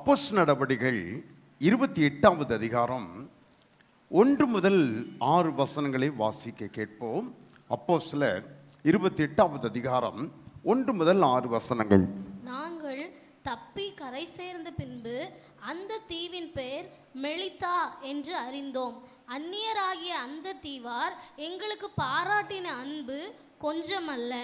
அப்போஸ்தலர் நடபடிகள் 28வது அதிகாரம் 1 முதல் 6 வசனங்களை வாசிக்க கேட்போம். அப்போஸ்தலர் 28வது அதிகாரம் 1 முதல் 6 வசனங்கள். நாங்கள் தப்பி கரை சேர்ந்த பின்பு அந்த தீவின் பெயர் மெலிதா என்று அறிந்தோம். அந்நியராகிய அந்த தீவார் எங்களுக்கு பாராட்டின அன்பு கொஞ்சமல்ல.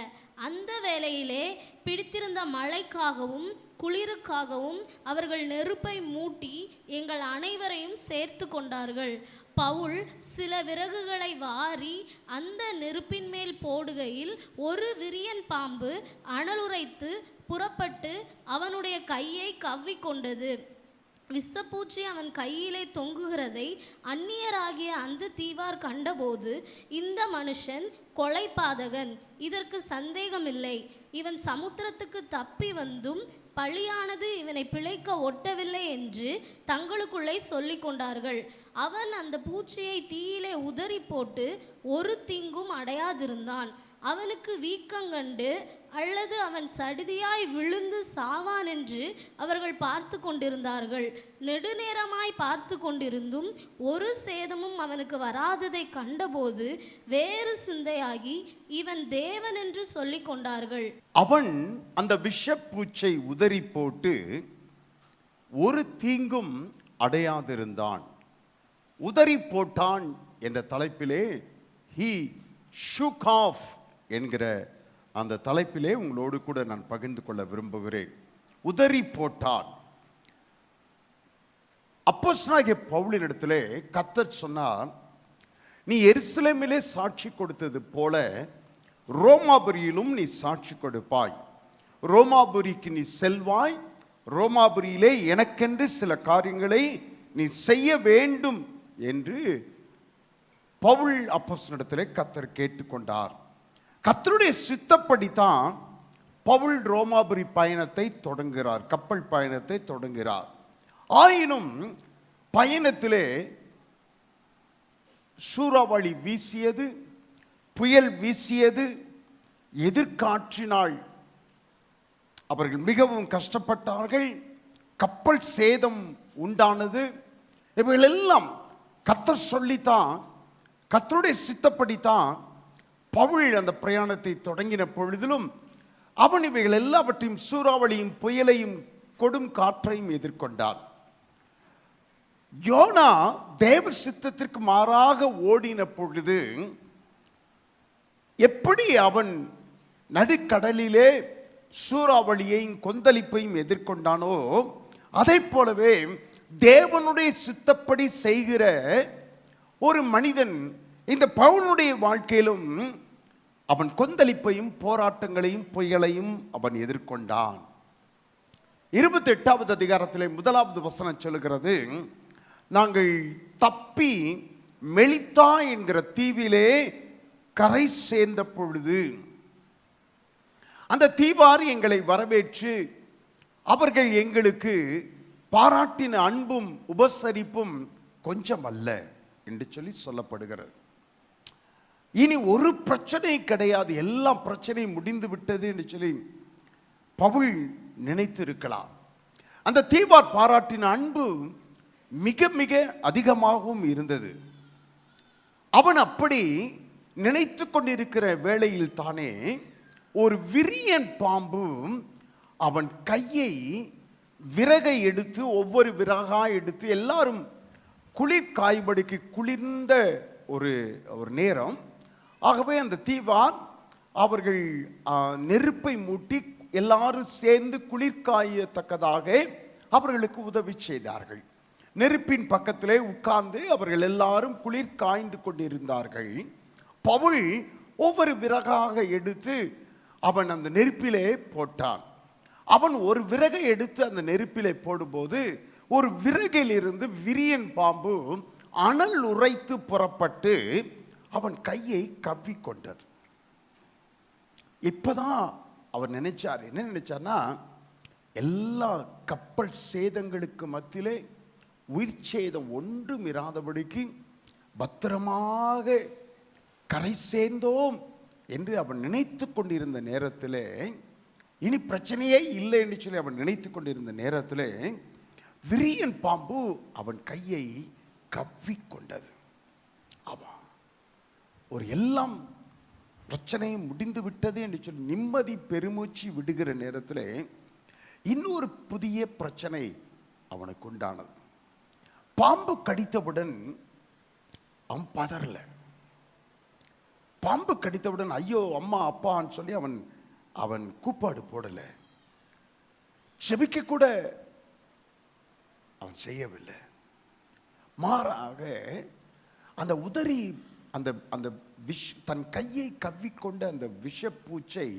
அந்த வேளையிலே பிடித்திருந்த மழைக்காகவும் குளிருக்காகவும் அவர்கள் நெருப்பை மூட்டி எங்கள் அனைவரையும் சேர்த்து கொண்டார்கள். பவுல் சில விறகுகளை வாரி அந்த நெருப்பின் மேல் போடுகையில் ஒரு விரியன் பாம்பு அனலுரைத்து புறப்பட்டு அவனுடைய கையை கவ்விக்கொண்டது. விஷப்பூச்சி அவன் கையிலே தொங்குகிறதை அந்நியராகிய அந்த தீவார் கண்டபோது, இந்த மனுஷன் கொலைபாதகன், இதற்கு சந்தேகமில்லை, இவன் சமுத்திரத்துக்கு தப்பி வந்தும் பழியானது இவனை பிழைக்க ஒட்டவில்லை என்று தங்களுக்குள்ளே சொல்லி கொண்டார்கள். அவன் அந்த பூச்சியை தீயிலே உதறி போட்டு ஒரு தீங்கும் அடையாதிருந்தான். அவனுக்கு வீக்கங்கண்டு அல்லது அவன் சடிதியாய் விழுந்து சாவான் என்று அவர்கள் பார்த்து கொண்டிருந்தார்கள். நெடுநேரமாய் பார்த்து கொண்டிருந்தும் ஒரு சேதமும் அவனுக்கு வராததை கண்டபோது வேறு சிந்தையாகி இவன் தேவன் என்று சொல்லி கொண்டார்கள். அவன் அந்த விஷப்பூச்சை உதறி போட்டு ஒரு தீங்கும் அடையாதிருந்தான். உதறி போட்டான் என்ற தலைப்பிலே he shook off என்கிற அந்த தலைப்பிலே உங்களோடு கூட நான் பகிர்ந்து கொள்ள விரும்புகிறேன். உதறி போட்டான். அப்போஸ்தலனாகிய பவுலினிடத்திலே கர்த்தர் சொன்னார், நீ எருசலேமிலே சாட்சி கொடுத்தது போல ரோமாபுரியிலும் நீ சாட்சி கொடுப்பாய். ரோமாபுரிக்கு நீ செல்வாய். ரோமாபுரியிலே எனக்கென்று சில காரியங்களை நீ செய்ய வேண்டும் என்று பவுல் அப்போஸ்தலனிடத்திலே கர்த்தர் கேட்டுக்கொண்டார். கர்த்தருடைய சித்தப்படித்தான் பவுல் ரோமாபுரி பயணத்தை தொடங்குகிறார், கப்பல் பயணத்தை தொடங்குகிறார். ஆயினும் பயணத்திலே சூறாவளி வீசியது, புயல் வீசியது, எதிர்காற்றினால் அவர்கள் மிகவும் கஷ்டப்பட்டார்கள். கப்பல் சேதம் உண்டானது. இவைகளெல்லாம் கர்த்தர் சொல்லித்தான், கர்த்தருடைய சித்தப்படித்தான் பவுல் அந்த பிரயாணத்தை தொடங்கின பொழுதிலும் அவன் இவைகள் எல்லாவற்றையும் சூறாவளியும் புயலையும் கொடும் காற்றையும் எதிர்கொண்டான். யோனா தேவ சித்தத்திற்கு மாறாக ஓடின பொழுது எப்படி அவன் நடுக்கடலிலே சூறாவளியையும் கொந்தளிப்பையும் எதிர்கொண்டானோ, அதை போலவே தேவனுடைய சித்தப்படி செய்கிற ஒரு மனிதன் இந்த பவுலுடைய வாழ்க்கையிலும் அவன் கொந்தளிப்பையும் போராட்டங்களையும் புயலையும் அவன் எதிர்கொண்டான். 28வது அதிகாரத்திலே 1வது வசனம் சொல்லுகிறது, நாங்கள் தப்பி மெலிதா என்கிற தீவிலே கரை சேர்ந்த பொழுது அந்த தீவார் எங்களை வரவேற்று அவர்கள் எங்களுக்கு பாராட்டின அன்பும் உபசரிப்பும் கொஞ்சம் அல்ல என்று சொல்லி சொல்லப்படுகிறது. இனி ஒரு பிரச்சனை கிடையாது, எல்லா பிரச்சனையும் முடிந்து விட்டது என்று சொல்லி பவுல் நினைத்து இருக்கலாம். அந்த தீவார் பாராட்டின அன்பு மிக மிக அதிகமாகவும் இருந்தது. அவன் அப்படி நினைத்து கொண்டிருக்கிற வேளையில் தானே ஒரு விரியன் பாம்பு அவன் கையை விறகை எடுத்து ஒவ்வொரு விறகா எடுத்து, எல்லாரும் குளிர் காய்படிக்கு குளிர்ந்த ஒரு நேரம். ஆகவே அந்த தீவார் அவர்கள் நெருப்பை மூட்டி எல்லாரும் சேர்ந்து குளிர்காயத்தக்கதாக அவர்களுக்கு உதவி செய்தார்கள். நெருப்பின் பக்கத்திலே உட்கார்ந்து அவர்கள் எல்லாரும் குளிர் காய்ந்து கொண்டிருந்தார்கள். பவுல் ஒவ்வொரு விறகாக எடுத்து அவன் அந்த நெருப்பிலே போட்டான். அவன் ஒரு விறகை எடுத்து அந்த நெருப்பிலே போடும்போது ஒரு விறகில் இருந்து விரியன் பாம்பு அனல் உரைத்து புறப்பட்டு அவன் கையை கவ்விக்கொண்டது. இப்பதான் அவர் நினைச்சார், என்ன நினைச்சார்னா, எல்லா கப்பல் சேதங்களுக்கு மத்தியிலே உயிர் சேதம் ஒன்றும் இராதபடிக்கு பத்திரமாக கரை சேர்ந்தோம் என்று அவன் நினைத்து கொண்டிருந்த நேரத்திலே, இனி பிரச்சனையே இல்லை என்று சொல்லி அவன் நினைத்து கொண்டிருந்த நேரத்திலே விரியன் பாம்பு அவன் கையை கவ்விக்கொண்டது. ஆமா, ஒரு எல்லாம் பிரச்சனையும் முடிந்து விட்டது என்று சொல்லி நிம்மதி பெருமூச்சு விடுகிற நேரத்தில் இன்னொரு புதிய பிரச்சனை அவனுக்கு உண்டானது. பாம்பு கடித்தவுடன் அவன் பதறல. பாம்பு கடித்தவுடன் ஐயோ அம்மா அப்பான்னு சொல்லி அவன் அவன் கூப்பாடு போடல, செபிக்க கூட அவன் செய்யவில்லை. மாறாக அந்த உதறி அந்த அந்த தன் கையை கவ்விக்கொண்ட அந்த விஷப்பூச்சை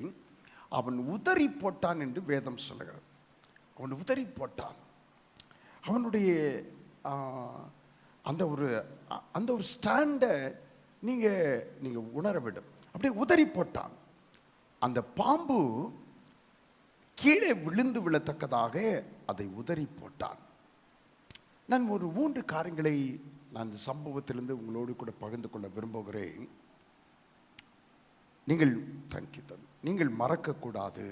அவன் உதறி போட்டான் என்று வேதம் சொல்லுகிறது. அவன் உதறி போட்டான். அவனுடைய அந்த ஒரு ஸ்டாண்டை நீங்க உணர வேண்டும். அப்படியே உதறி போட்டான். அந்த பாம்பு கீழே விழுந்து விழத்தக்கதாக அதை உதறி போட்டான். நான் ஒரு 3 காரியங்களை நான் இந்த சம்பவத்திலிருந்து உங்களோடு கூட பகிர்ந்து கொள்ள விரும்புகிறேன். நீங்கள் மறக்கக்கூடாது,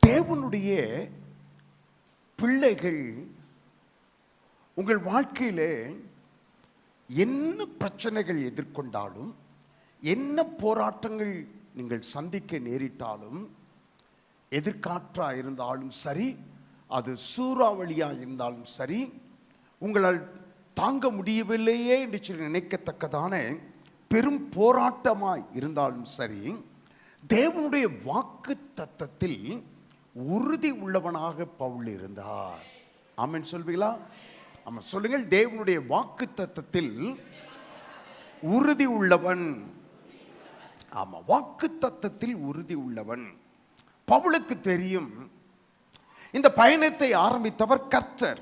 தேவனுடைய பிள்ளைகள் உங்கள் வாழ்க்கையிலே என்ன பிரச்சனைகள் எதிர்கொண்டாலும், என்ன போராட்டங்கள் நீங்கள் சந்திக்க நேரிட்டாலும், எதிர்காற்றாக இருந்தாலும் சரி, அது சூறாவளியாக இருந்தாலும் சரி, உங்களால் தாங்க முடியவில்லையே என்று சொல்லி நினைக்கத்தக்கதான பெரும் போராட்டமாய் இருந்தாலும் சரி, தேவனுடைய வாக்கு தத்தத்தில் உறுதி உள்ளவனாக பவுல் இருந்தார். ஆமென் சொல்வீங்களா? ஆமா சொல்லுங்கள். தேவனுடைய வாக்கு தத்தத்தில் உறுதி உள்ளவன். ஆமா, வாக்கு தத்தத்தில் உறுதி உள்ளவன். பவுலுக்கு தெரியும், இந்த பயணத்தை ஆரம்பித்தவர் கர்த்தர்.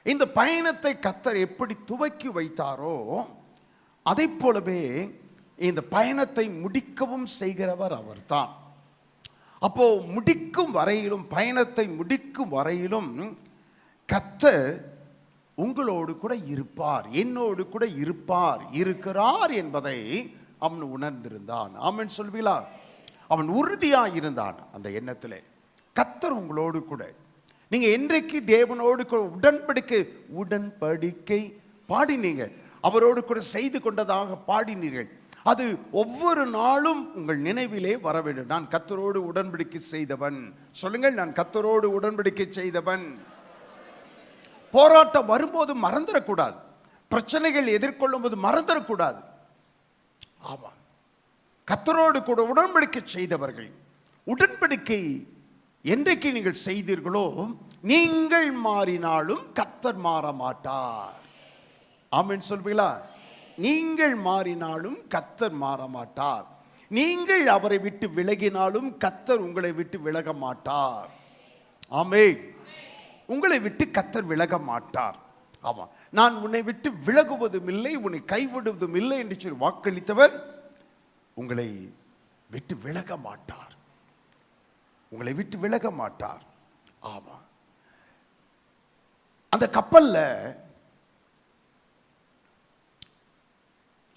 இந்த பயணத்தை கர்த்தர் எப்படி துவக்கி வைத்தாரோ அதை போலவே இந்த பயணத்தை முடிக்கவும் செய்கிறவர் அவர்தான். அப்போ முடிக்கும் வரையிலும், பயணத்தை முடிக்கும் வரையிலும் கர்த்தர் உங்களோடு கூட இருப்பார், என்னோடு கூட இருப்பார், இருக்கிறார் என்பதை அவன் உணர்ந்திருந்தான். ஆமென் சொல்வீங்களா? அவன் உறுதியாக இருந்தான் அந்த எண்ணத்திலே. கர்த்தர் உங்களோடு கூட, நீங்க என்றைக்கு தேவனோடு உடன்படிக்கை பாடினீங்க, அவரோடு கூட செய்து கொண்டதாக பாடினீர்கள், அது ஒவ்வொரு நாளும் உங்கள் நினைவிலே வர வேண்டும். நான் கர்த்தரோடு உடன்படிக்கை செய்தவன். சொல்லுங்கள், நான் கர்த்தரோடு உடன்படிக்கை செய்தவன். போராட்டம் வரும்போது மறந்துடக்கூடாது, பிரச்சனைகள் எதிர்கொள்ளும் போது மறந்துடக்கூடாது. ஆமா, கர்த்தரோடு கூட உடன்படிக்கை செய்தவர்கள். உடன்படிக்கை என்றைக்கு நீங்கள் செய்தீர்களோ, நீங்கள் மாறினாலும் கர்த்தர் மாற மாட்டார். ஆமென் சொல்வீங்களா? நீங்கள் மாறினாலும் கர்த்தர் மாற மாட்டார். நீங்கள் அவரை விட்டு விலகினாலும் கர்த்தர் உங்களை விட்டு விலக மாட்டார். ஆமென். உங்களை விட்டு கர்த்தர் விலக மாட்டார். ஆமா, நான் உன்னை விட்டு விலகுவதும் இல்லை, உன்னை கைவிடுவதும் இல்லை என்று சொல்லி வாக்களித்தவர் உங்களை விட்டு விலக மாட்டார். உங்களை விட்டு விலக மாட்டார். ஆமா, அந்த கப்பல்ல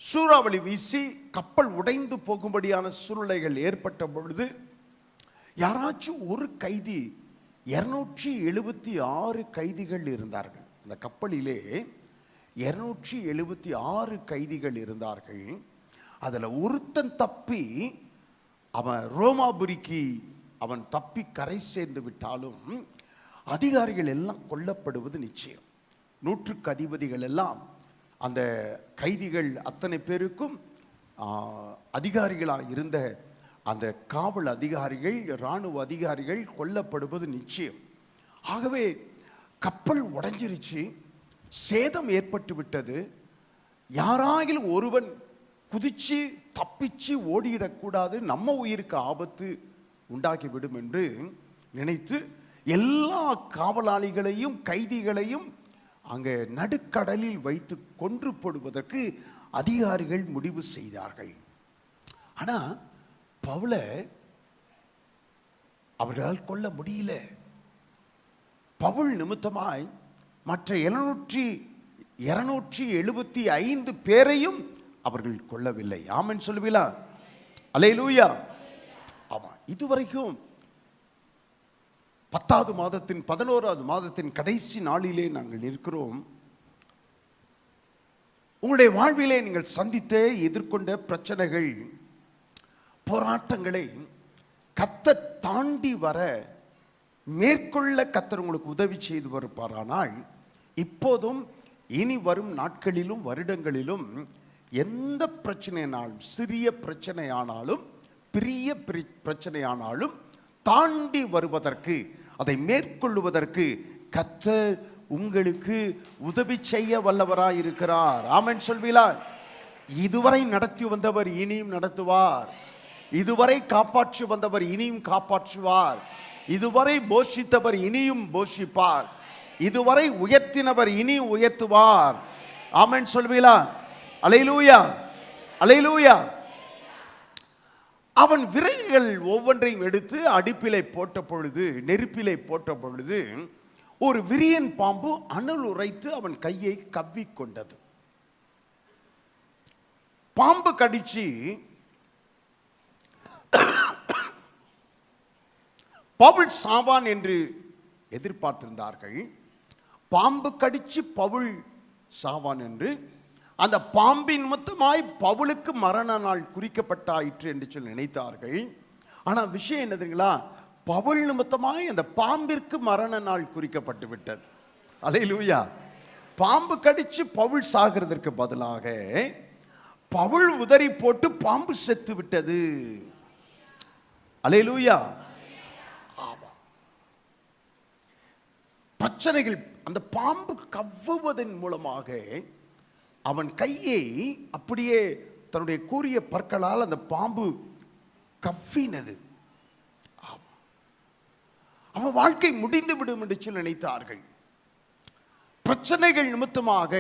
சூறாவளி வீசி கப்பல் உடைந்து போகும்படியான சூழ்நிலைகள் ஏற்பட்ட பொழுது யாராச்சும் ஒரு கைதி, 276 கைதிகள் இருந்தார்கள். அந்த கப்பலிலே 276 கைதிகள் இருந்தார்கள். அதுல ஒருத்தன் தப்பி அவன் ரோமாபுரிக்கு அவன் தப்பி கரை சேர்ந்து விட்டாலும் அதிகாரிகள் எல்லாம் கொல்லப்படுவது நிச்சயம். 100 அதிபதிகள் எல்லாம் அந்த கைதிகள் அத்தனை பேருக்கும் அதிகாரிகளாக இருந்த அந்த காவல் அதிகாரிகள், இராணுவ அதிகாரிகள் கொல்லப்படுவது நிச்சயம். ஆகவே கப்பல் உடைஞ்சிருச்சு, சேதம் ஏற்பட்டு விட்டது. யாராயிலும் ஒருவன் குதிச்சு தப்பிச்சு ஓடிடக்கூடாது, நம்ம உயிருக்கு ஆபத்து உண்டாக்கிவிடும் என்று நினைத்து எல்லா காவலாளிகளையும் கைதிகளையும் அங்கே நடுக்கடலில் வைத்து கொன்று போடுவதற்கு அதிகாரிகள் முடிவு செய்தார்கள். ஆனா பவுலை அவர்களால் கொல்ல முடியல. பவுல் நிமித்தமாய் மற்ற 275 பேரையும் அவர்கள் கொல்லவில்லை. ஆமென் சொல்லுவீங்களா? அல்லேலூயா. ஆமா, இதுவரைக்கும் 10வது மாதத்தின் 11வது மாதத்தின் கடைசி நாளிலே நாங்கள் நிற்கிறோம். உங்களுடைய வாழ்விலே நீங்கள் சந்தித்த எதிர்கொண்ட பிரச்சனைகள், போராட்டங்களை கர்த்தர் தாண்டி வர மேற்கொள்ள கர்த்தர் உங்களுக்கு உதவி செய்து வருப்பாரானால், இப்போதும் இனி வரும் நாட்களிலும் வருடங்களிலும் எந்த பிரச்சனையானாலும், சிறிய பிரச்சனையானாலும் பெரிய பிரச்சனையானாலும் தாண்டி வருவதற்கு, அதை மேற்கொள்வதற்கு கர்த்தர் உங்களுக்கு உதவி செய்ய வல்லவராய் இருக்கிறார். ஆமென் சொல்வீங்களா? இதுவரை நடத்தி வந்தவர் இனியும் நடத்துவார். இதுவரை காப்பாற்றி வந்தவர் இனியும் காப்பாற்றுவார். இதுவரை போஷித்தவர் இனியும் போஷிப்பார். இதுவரை உயர்த்தினவர் இனியும் உயர்த்துவார். ஆமென் சொல்வீங்களா? அல்லேலூயா, அல்லேலூயா. அவன் விறகுகள் ஒவ்வொன்றையும் எடுத்து அடுப்பிலே போட்ட பொழுது, நெருப்பிலே போட்ட பொழுது, ஒரு விரியன் பாம்பு அனல் உரைத்து அவன் கையை கவ்விக்கொண்டது. பாம்பு கடிச்சு பவுல் சாவான் என்று எதிர்பார்த்திருந்தார்கள். பாம்பு கடிச்சு பவுல் சாவான் என்று, அந்த பாம்பின் நிமித்தமாய் பவுலுக்கு மரண நாள் குறிக்கப்பட்டாயிற்று என்று சொல்லி நினைத்தார்கள். ஆனால் விஷயம் என்னதுங்களா? பவுல் நிமித்தமாய் அந்த பாம்பிற்கு மரண நாள் குறிக்கப்பட்டு விட்டது. அல்லேலூயா. பாம்பு கடிச்சு பவுல் சாகிறதற்கு பதிலாக பவுல் உதறி போட்டு பாம்பு செத்து விட்டது. அல்லேலூயா. பிரச்சனைகள் அந்த பாம்பு கவ்வுவதன் மூலமாக அவன் கையை அப்படியே தன்னுடைய கூரிய பற்களால் அந்த பாம்பு கவ்வினது. அவன் வாழ்க்கை முடிந்து விடும் என்று சொல்லி நினைத்தார்கள். பிரச்சனைகள் நிமித்தமாக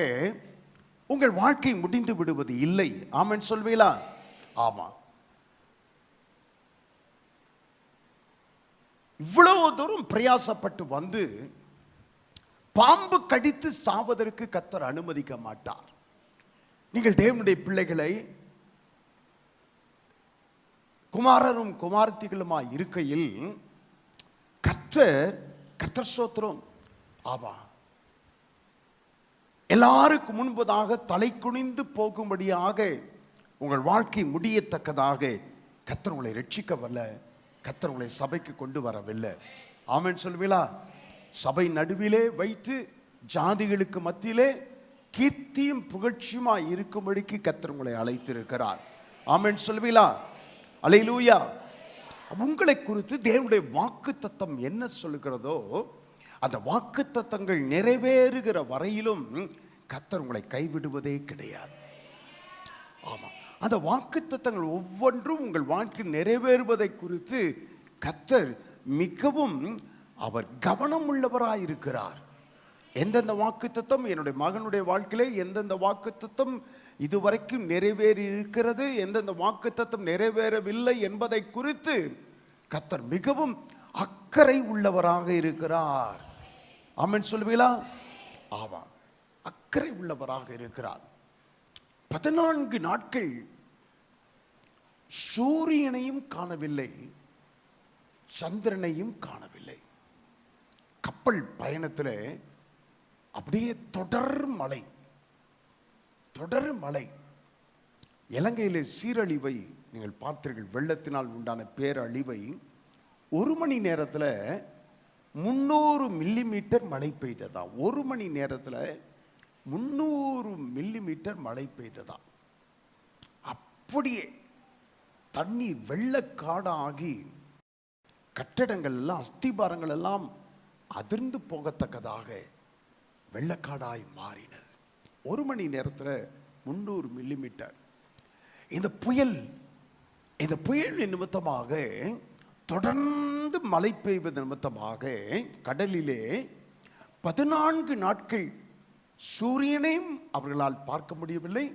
உங்கள் வாழ்க்கை முடிந்து விடுவது இல்லை. ஆமென் சொல்வீங்களா? ஆமா. இவ்வளவு தூரம் பிரயாசப்பட்டு வந்து பாம்பு கடித்து சாவதற்கு கர்த்தர் அனுமதிக்க மாட்டார். நீங்கள் தேவனுடைய பிள்ளைகளை, குமாரரும் குமாரத்திகளுமாய் இருக்கையில் கர்த்தர் ஸ்தோத்திரம், ஆமா, எல்லாருக்கும் முன்பதாக தலை குனிந்து போகும்படியாக உங்கள் வாழ்க்கை முடியத்தக்கதாக கர்த்தர் உங்களை ரட்சிக்க வரல. கர்த்தர் உங்களை சபைக்கு கொண்டு வரவில்லை. ஆமென் சொல்வீங்களா? சபை நடுவிலே வைத்து ஜாதிகளுக்கு மத்தியிலே கீர்த்தியும் புகழ்ச்சியுமாய் இருக்கும்படிக்கு கர்த்தர் உங்களை அழைத்திருக்கிறார். ஆமென் சொல்வீங்களா? அல்லேலூயா. உங்களை குறித்து தேவனுடைய வாக்குத்தத்தம் என்ன சொல்லுகிறதோ அந்த வாக்குத்தத்தங்கள் நிறைவேறுகிற வரையிலும் கர்த்தர் உங்களை கைவிடுவதே கிடையாது. ஆமா, அந்த வாக்குத்தத்தங்கள் ஒவ்வொன்றும் உங்கள் வாழ்க்கையில் நிறைவேறுவதை குறித்து கர்த்தர் மிகவும் அவர் கவனம் உள்ளவராய் இருக்கிறார். எந்தெந்த வாக்குத்தத்தம் என்னுடைய மகனுடைய வாழ்க்கையிலே எந்தெந்த வாக்குத்தத்தம் இதுவரைக்கும் நிறைவேறி இருக்கிறது, எந்தெந்த வாக்குத்தத்தம் நிறைவேறவில்லை என்பதை குறித்து கர்த்தர் மிகவும் அக்கறை உள்ளவராக இருக்கிறார். ஆமென் சொல்வீங்களா? ஆமா, அக்கறை உள்ளவராக இருக்கிறார். 14 நாட்கள் சூரியனையும் காணவில்லை, சந்திரனையும் காணவில்லை. கப்பல் பயணத்தில் அப்படியே தொடர் மழை. இலங்கையில் சீரழிவை நீங்கள் பார்த்தீர்கள். வெள்ளத்தினால் உண்டான பேரழிவை 1 மணி நேரத்தில் 300 மில்லிமீட்டர் மழை பெய்ததா? 1 மணி நேரத்தில் 300 மில்லிமீட்டர் மழை பெய்ததா? அப்படியே தண்ணீர் வெள்ளக்காடாகி கட்டடங்கள் எல்லாம், அஸ்திபாரங்கள் எல்லாம் அதிர்ந்து போகத்தக்கதாக வெள்ளக்காடாய் மாறினது. 1 மணி நேரத்தில் 300 மில்லிமீட்டர். இந்த புயல் நிமித்தமாக, தொடர்ந்து மழை பெய்வது நிமித்தமாக கடலிலே 14 நாட்கள் சூரியனையும் அவர்களால் பார்க்க முடியவில்லை,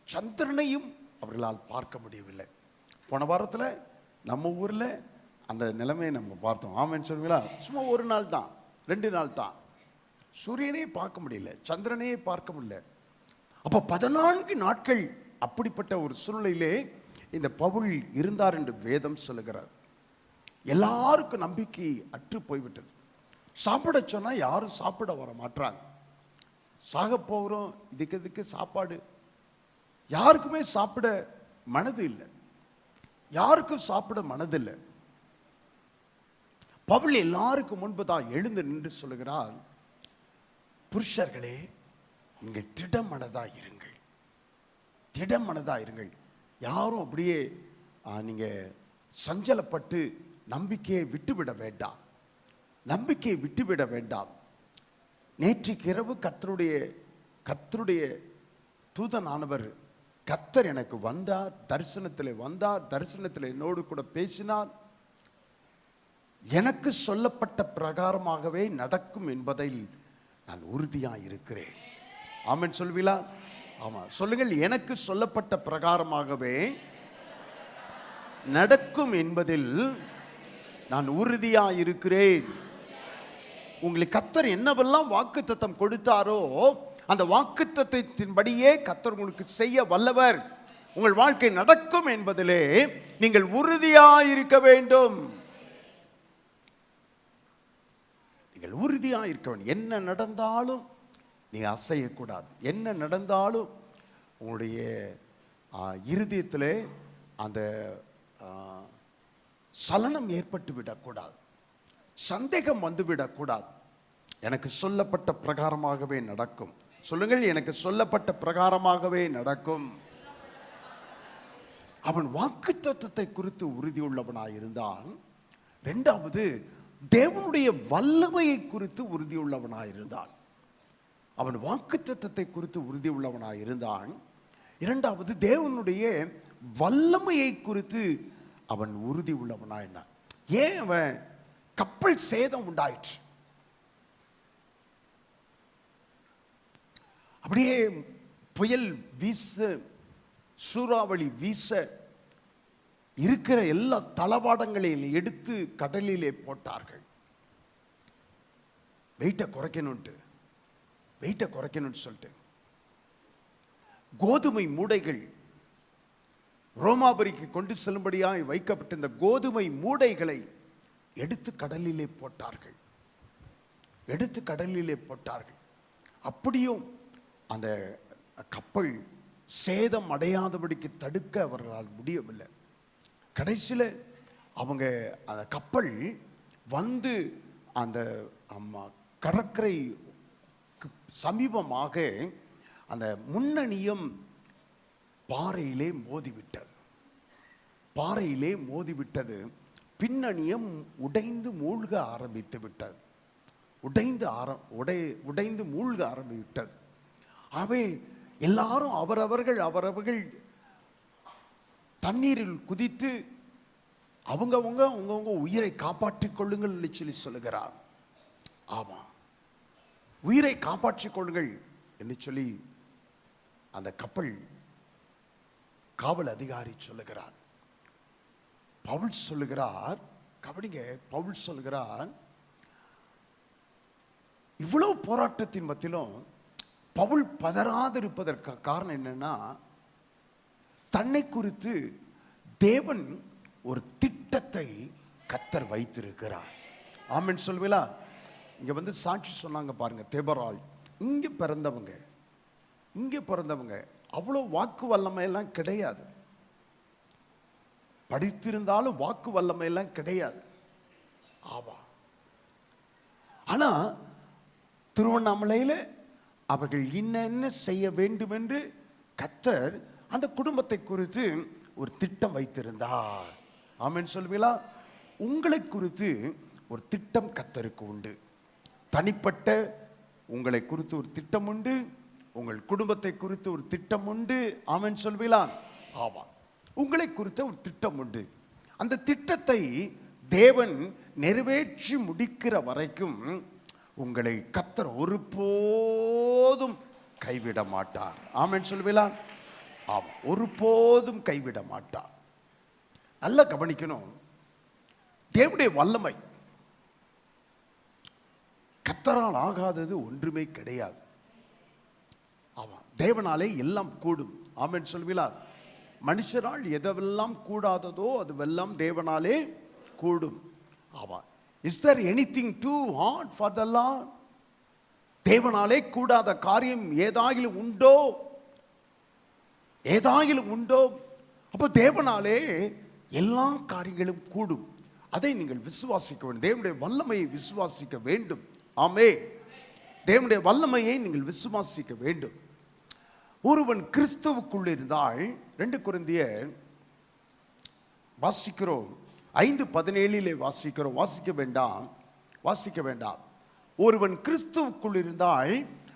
சந்திரனையும் அவர்களால் பார்க்க முடியவில்லை. போன வாரத்தில் நம்ம ஊரில் அந்த நிலைமையை நம்ம பார்த்தோம். ஆமென் சொல்வீங்களா? சும்மா 1 நாள் தான், 2 நாள் தான், சூரியனையே பார்க்க முடியல, சந்திரனையே பார்க்க முடியல. அப்போ 14 நாட்கள் அப்படிப்பட்ட ஒரு சூழ்நிலையிலே இந்த பவுல் இருந்தார் என்று வேதம் சொல்லுகிறார். எல்லாருக்கும் நம்பிக்கை அற்று போய்விட்டது. சாப்பிட சொன்னா யாரும் சாப்பிட வர மாட்டாங்க. சாக போகிறோம், இதுக்கு சாப்பாடு. யாருக்குமே சாப்பிட மனது இல்லை, யாருக்கும் சாப்பிட மனதில்லை. பவுல் எல்லாருக்கும் முன்புதான் எழுந்து நின்று சொல்லுகிறார், புருஷர்களே நீங்கள் திடமனதா இருங்கள், திடமனதா இருங்கள். யாரும் அப்படியே நீங்க சஞ்சலப்பட்டு நம்பிக்கையை விட்டுவிட வேண்டாம், நம்பிக்கையை விட்டுவிட வேண்டாம். நேற்றைக்கு இரவு கர்த்தருடைய தூதனானவர் கர்த்தர் எனக்கு வந்தார், தரிசனத்தில் என்னோடு கூட பேசினார். எனக்கு சொல்லப்பட்ட பிரகாரமாகவே நடக்கும் என்பதில் நான் உறுதியாக இருக்கிறேன். ஆமென் சொல்வீங்களா? ஆமா சொல்லுங்கள். எனக்கு சொல்லப்பட்ட பிரகாரமாகவே நடக்கும் என்பதில் நான் உறுதியாக இருக்கிறேன். உங்களுக்கு கர்த்தர் என்னவெல்லாம் வாக்குத்தத்தம் கொடுத்தாரோ அந்த வாக்குத்தத்தத்தின்படியே கர்த்தர் உங்களுக்கு செய்ய வல்லவர். உங்கள் வாழ்க்கை நடக்கும் என்பதிலே நீங்கள் உறுதியாக இருக்க வேண்டும். நீங்கள் உறுதியாக இருக்க வேண்டும். என்ன நடந்தாலும் நீங்க அசையக்கூடாது. என்ன நடந்தாலும் உங்களுடைய இருதயத்திலே அந்த சலனம் ஏற்பட்டு விடக்கூடாது, சந்தேகம் வந்து விடக்கூடாது. எனக்கு சொல்லப்பட்ட பிரகாரமாகவே நடக்கும். சொல்லுங்கள், எனக்கு சொல்லப்பட்ட பிரகாரமாகவே நடக்கும். அவன் வாக்குத்தத்தத்தை குறித்து உறுதி உள்ளவனாயிருந்தான். இரண்டாவது, தேவனுடைய வல்லமையை குறித்து உறுதி உள்ளவனாயிருந்தான். அவன் வாக்குத்தத்தத்தை குறித்து உறுதி உள்ளவனாயிருந்தான். இரண்டாவது, தேவனுடைய வல்லமையை குறித்து அவன் உறுதி உள்ளவனாயிருந்தான். ஏன் அவன் கப்பல் சேதம் உண்டாயிற்று? அப்படியே புயல் வீச, சூறாவளி வீச, இருக்கிற எல்லா தளவாடங்களையும் எடுத்து கடலிலே போட்டார்கள். வெயிட்டை குறைக்கணும்னு சொல்லிட்டு கோதுமை மூடைகள், ரோமாபுரிக்கு கொண்டு செல்லும்படியாய் வைக்கப்பட்ட இந்த கோதுமை மூடைகளை எடுத்து கடலிலே போட்டார்கள். அப்படியும் அந்த கப்பல் சேதம் அடையாதபடிக்கு தடுக்க அவர்களால் முடியவில்லை. கடைசியில் அவங்க அந்த கப்பல் வந்து அந்த கடற்கரை சமீபமாக அந்த முன்னணியம் பாறையிலே மோதிவிட்டது. பின்னணியம் உடைந்து மூழ்க ஆரம்பித்து விட்டது. உடைந்து மூழ்க ஆரம்பிவிட்டது. அவை எல்லாரும் அவரவர்கள் தண்ணீரில் குதித்து அவங்கவங்க உயிரை காப்பாற்றிக் கொள்ளுங்கள் சொல்லி சொல்லுகிறார். ஆமா, உயிரை காப்பாற்றிக் கொள்ளுங்கள் என்று சொல்லி அந்த கப்பல் காவல் அதிகாரி சொல்லுகிறார். பவுல் சொல்லுகிறார், கவனிங்க, பவுல் சொல்லுகிறார், இவ்வளவு போராட்டத்தின் மத்தியிலும் பவுல் பதறாது இருப்பதற்கு காரணம் என்னன்னா, தன்னை குறித்து தேவன் ஒரு திட்டத்தை கர்த்தர் வைத்திருக்கிறார். ஆமென் சொல்வீங்களா? இங்க வந்து சாட்சி சொன்னாங்க பாருங்க, தெபரால். இங்க பிறந்தவங்க அவ்வளோ வாக்கு வல்லமையெல்லாம் கிடையாது, படித்திருந்தாலும் வாக்கு வல்லமையெல்லாம் கிடையாது. ஆவா, ஆனா திருவண்ணாமலையில் அவர்கள் என்ன செய்ய வேண்டும் என்று கர்த்தர் அந்த குடும்பத்தை குறித்து ஒரு திட்டம் வைத்திருந்தார். ஆமென் சொல்வீங்களா? உங்களை குறித்து ஒரு திட்டம் கர்த்தருக்கு உண்டு. தனிப்பட்ட உங்களை குறித்து ஒரு திட்டம் உண்டு, உங்கள் குடும்பத்தை குறித்து ஒரு திட்டம் உண்டு. ஆமென் சொல்வீங்களா? ஆமா, உங்களை குறித்த ஒரு திட்டம் உண்டு. அந்த திட்டத்தை தேவன் நிறைவேற்றி முடிக்கிற வரைக்கும் உங்களை கர்த்தர் ஒருபோதும் கைவிட மாட்டார். ஆமென் சொல்வீங்களா? ஆமா, ஒருபோதும் கைவிட மாட்டார். நல்லா கவனிக்கணும், தேவனுடைய வல்லமை, கர்த்தரால் ஆகாதது ஒன்றுமே கிடையாது. ஆமா, தேவனாலே எல்லாம் கூடும். ஆமென் சொல்வீங்களா? மனுஷரால் எதெல்லாம் கூடாததோ அதுவெல்லாம் தேவனாலே கூடும். ஆமா, Is there anything too hard for the Lord? தேவனாலே கூடாத காரியம் ஏதாகிலும் உண்டோ? ஏதாகிலும் உண்டோ? அப்போ தேவனாலே எல்லா காரியங்களும் கூடும். அதை நீங்கள் விசுவாசிக்க வேண்டும். தேவனுடைய வல்லமையை விசுவாசிக்க வேண்டும். ஆமென். தேவனுடைய வல்லமையை நீங்கள் விசுவாசிக்க வேண்டும். ஒருவன் கிறிஸ்துவுக்குள் இருந்தால் 2 கொரிந்தியர் வாசிக்கிறோம் 5:17 வாசிக்கிறோம். வாசிக்க வேண்டாம். ஒருவன் கிறிஸ்துவுக்குள் இருந்தால்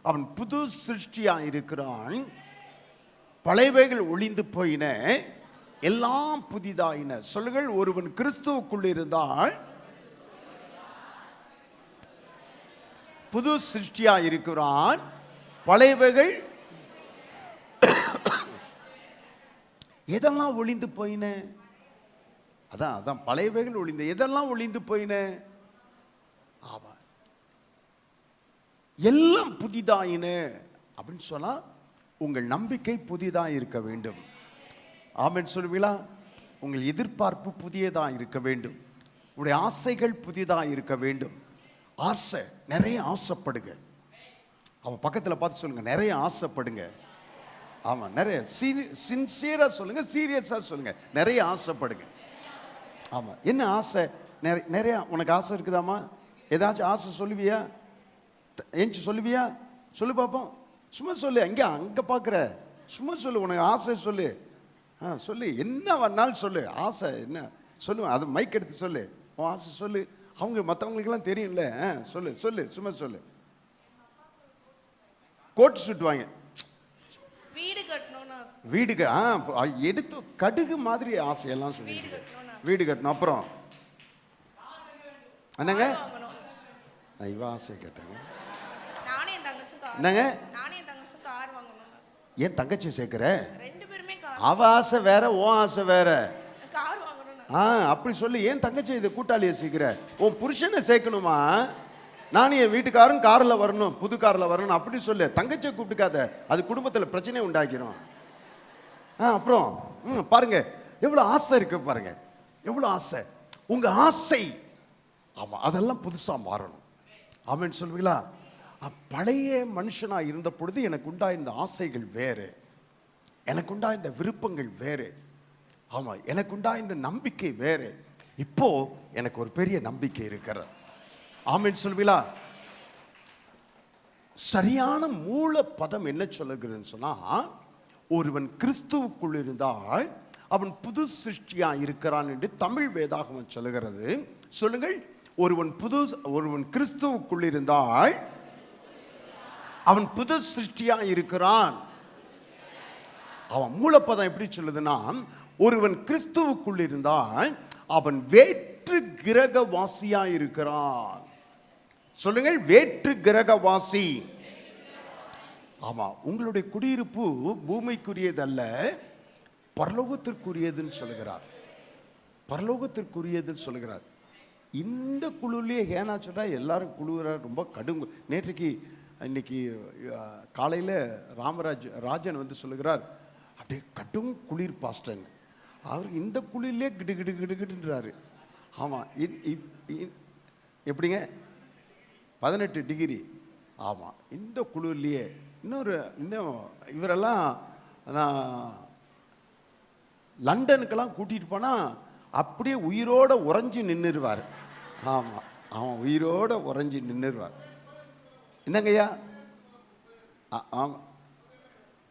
அவன் புது சிருஷ்டியா இருக்கிறான். பழையவைகள் ஒளிந்து போயின, எல்லாம் புதிதாயின. சொல்லுங்கள், ஒருவன் கிறிஸ்துவுக்குள் இருந்தால் புது சிருஷ்டியா இருக்கிறான். பழையவைகள் எதெல்லாம் ஒளிந்து போயின? அதான் பழையவைகள் ஒளிந்து, எதெல்லாம் ஒளிந்து போயின? ஆமா, எல்லாம் புதிதாயின அப்படின்னு சொன்னா உங்கள் நம்பிக்கை புதிதாக இருக்க வேண்டும். ஆமென் சொல்லுவீங்களா? உங்கள் எதிர்பார்ப்பு புதியதாக இருக்க வேண்டும். உங்களுடைய ஆசைகள் புதிதாக இருக்க வேண்டும். ஆசை, நிறைய ஆசைப்படுங்க. அவன் பக்கத்தில் பார்த்து சொல்லுங்க, நிறைய ஆசைப்படுங்க. ஆமாம், நிறைய சின்சியராக சொல்லுங்க, சீரியஸாக சொல்லுங்க, நிறைய ஆசைப்படுங்க. ஆமாம், என்ன ஆசை? நிறைய உனக்கு ஆசை இருக்குதாம்மா? ஏதாச்சும் ஆசை சொல்லுவியா? ஏஞ்சி சொல்லுவியா? சொல்லு பார்ப்போம். சும்மா சொல்லு. அங்கே பார்க்குற, சும்மா சொல்லு. உனக்கு ஆசை சொல்லு. சொல்லு, என்ன வேணாலும் சொல்லு. ஆசை என்ன சொல்லுவேன், அது மைக் எடுத்து சொல்லு. உன் ஆசை சொல்லு. அவங்க மற்றவங்களுக்கெல்லாம் தெரியும்ல. சொல்லு சொல்லு, சும்மா சொல்லு. கோட் சுட்டுவாங்க. வீடு எடுத்து கடுகு மாதிரி ஆசையெல்லாம் சொல்லி வீடு கட்டணும். அப்புறம் என்னங்க? இவ ஆசை கேட்டாங்க. என்னங்க? ஏன் தங்கச்சி சேர்க்கிற? அவ ஆசை வேற, ஓ ஆசை வேற. அப்படி சொல்லி ஏன் தங்கச்சி இதை கூட்டாளியை சேர்க்கிற? உன் புருஷனை சேர்க்கணுமா? நானும் என் வீட்டுக்காரன் காரில் வரணும், புது காரில் வரணும் அப்படி சொல்லு. தங்கச்சியை கூப்பிட்டுக்காத, அது குடும்பத்தில் பிரச்சனை உண்டாக்கிறோம். அப்புறம் பாருங்க, எவ்வளோ ஆசை இருக்கு பாருங்க, எவ்வளோ ஆசை. உங்க ஆசை, ஆமாம், அதெல்லாம் புதுசாக மாறணும். ஆமென் சொல்லுவீங்களா? பழைய மனுஷனா இருந்த பொழுது எனக்கு உண்டாயிருந்த ஆசைகள் வேறு, எனக்கு உண்டாயிருந்த விருப்பங்கள் வேறு. ஆமா, எனக்கு உண்டாயிருந்த நம்பிக்கை வேறு. இப்போ எனக்கு ஒரு பெரிய நம்பிக்கை இருக்கிறது. ஆமென் சொல்லுவீங்களா? சரியான மூல பதம் என்ன சொல்லுகிறதுன்னு சொன்னா, ஒருவன் கிறிஸ்துவுக்குள் இருந்தால் அவன் புது சிருஷ்டியா இருக்கிறான் என்று தமிழ் வேதாகமம் சொல்லுகிறது. சொல்லுங்கள், ஒருவன் கிறிஸ்துவுக்குள் இருந்தால் அவன் புது சிருஷ்டியா இருக்கிறான். அவன் மூலப்பதம் எப்படி சொல்லுதுன்னா, ஒருவன் கிறிஸ்துவுக்குள் இருந்தால் அவன் வேற்று கிரகவாசியா இருக்கிறான். சொல்லுங்கள், வேற்று கிரகவாசி. ஆமா, உங்களுடைய குடியிருப்பு பூமிக்குரியதல்ல, பரலோகத்திற்குரியதுன்னு சொல்லுகிறார். பரலோகத்திற்குரியதுன்னு சொல்லுகிறார். இந்த குழுவிலேயே ஏன்னா சொல்றா, எல்லாரும் குழுவுற ரொம்ப கடும். இன்னைக்கு காலையில் ராஜன் வந்து சொல்லுகிறார், அப்படியே கடும் குளிர் பாஸ்டன். அவர் இந்த குளிர்லே கிடு கிடு கிடு கிடுன்றாரு. ஆமாம், எப்படிங்க 18 டிகிரி. ஆமாம், இந்த குளிர்லேயே இன்னும் இவரெல்லாம் நான் லண்டனுக்கெல்லாம் கூட்டிகிட்டு போனால் அப்படியே உயிரோட உறைஞ்சி நின்றுருவார். ஆமாம், அவன் உயிரோட உறைஞ்சி நின்றுருவார். என்னங்கய்யா? ஆமாம்,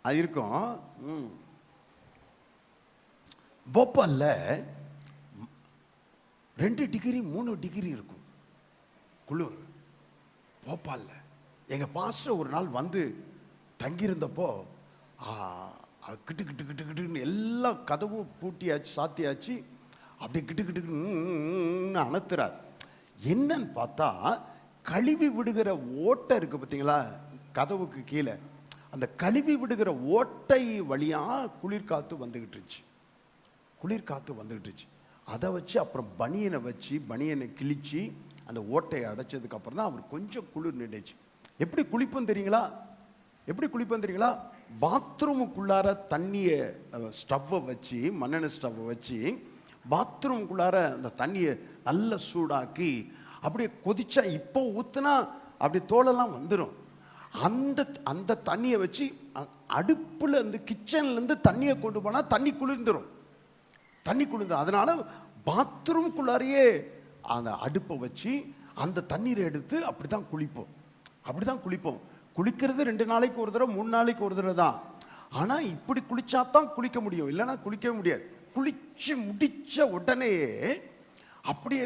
அது இருக்கும். போபாலில் 2 டிகிரி 3 டிகிரி இருக்கும் குளிர். போபாலில் எங்கள் பாஸ்டர் ஒரு நாள் வந்து தங்கியிருந்தப்போ கிட்டு கிட்டு கிட்டு கிட்டுன்னு எல்லா கதவும் பூட்டியாச்சு, சாத்தியாச்சு. அப்படி கிட்டு கிட்டுன்னு அனுத்துறார். என்னன்னு பார்த்தா, கழுவி விடுகிற ஓட்டை இருக்கு பார்த்தீங்களா கதவுக்கு கீழே, அந்த கழுவி விடுகிற ஓட்டை வழியாக குளிர்காற்று வந்துக்கிட்டு இருந்துச்சு. அதை வச்சு அப்புறம் பனியனை கிழிச்சு அந்த ஓட்டையை அடைச்சதுக்கு அப்புறம் தான் அவர் கொஞ்சம் குளிர் நின்றுச்சு. எப்படி குளிப்போம் தெரியுங்களா? பாத்ரூமுக்குள்ளார தண்ணியை ஸ்டவ்வை வச்சு, மண்ணெண்ணெய் ஸ்டவ்வை வச்சு பாத்ரூமுக்குள்ளார அந்த தண்ணியை நல்லா சூடாக்கி அப்படியே கொதிச்சா இப்போ ஊத்துனா அப்படி தோலெல்லாம் வந்துடும். அந்த அந்த தண்ணியை வச்சு அடுப்புல இருந்து கிச்சன்ல இருந்து தண்ணியை கொண்டு போனா தண்ணி குளிர்ந்துடும். தண்ணி குளிர்ந்து அதனால பாத்ரூம்குள்ளாரையே அந்த அடுப்பை வச்சு அந்த தண்ணீரை எடுத்து அப்படிதான் குளிப்போம். அப்படிதான் குளிப்போம். குளிக்கிறது 2 நாளைக்கு ஒரு தடவை 3 நாளைக்கு ஒரு தடவை தான். ஆனா இப்படி குளிச்சா தான் குளிக்க முடியும், இல்லைன்னா குளிக்கவே முடியாது. குளிச்சு முடிச்ச உடனே அப்படியே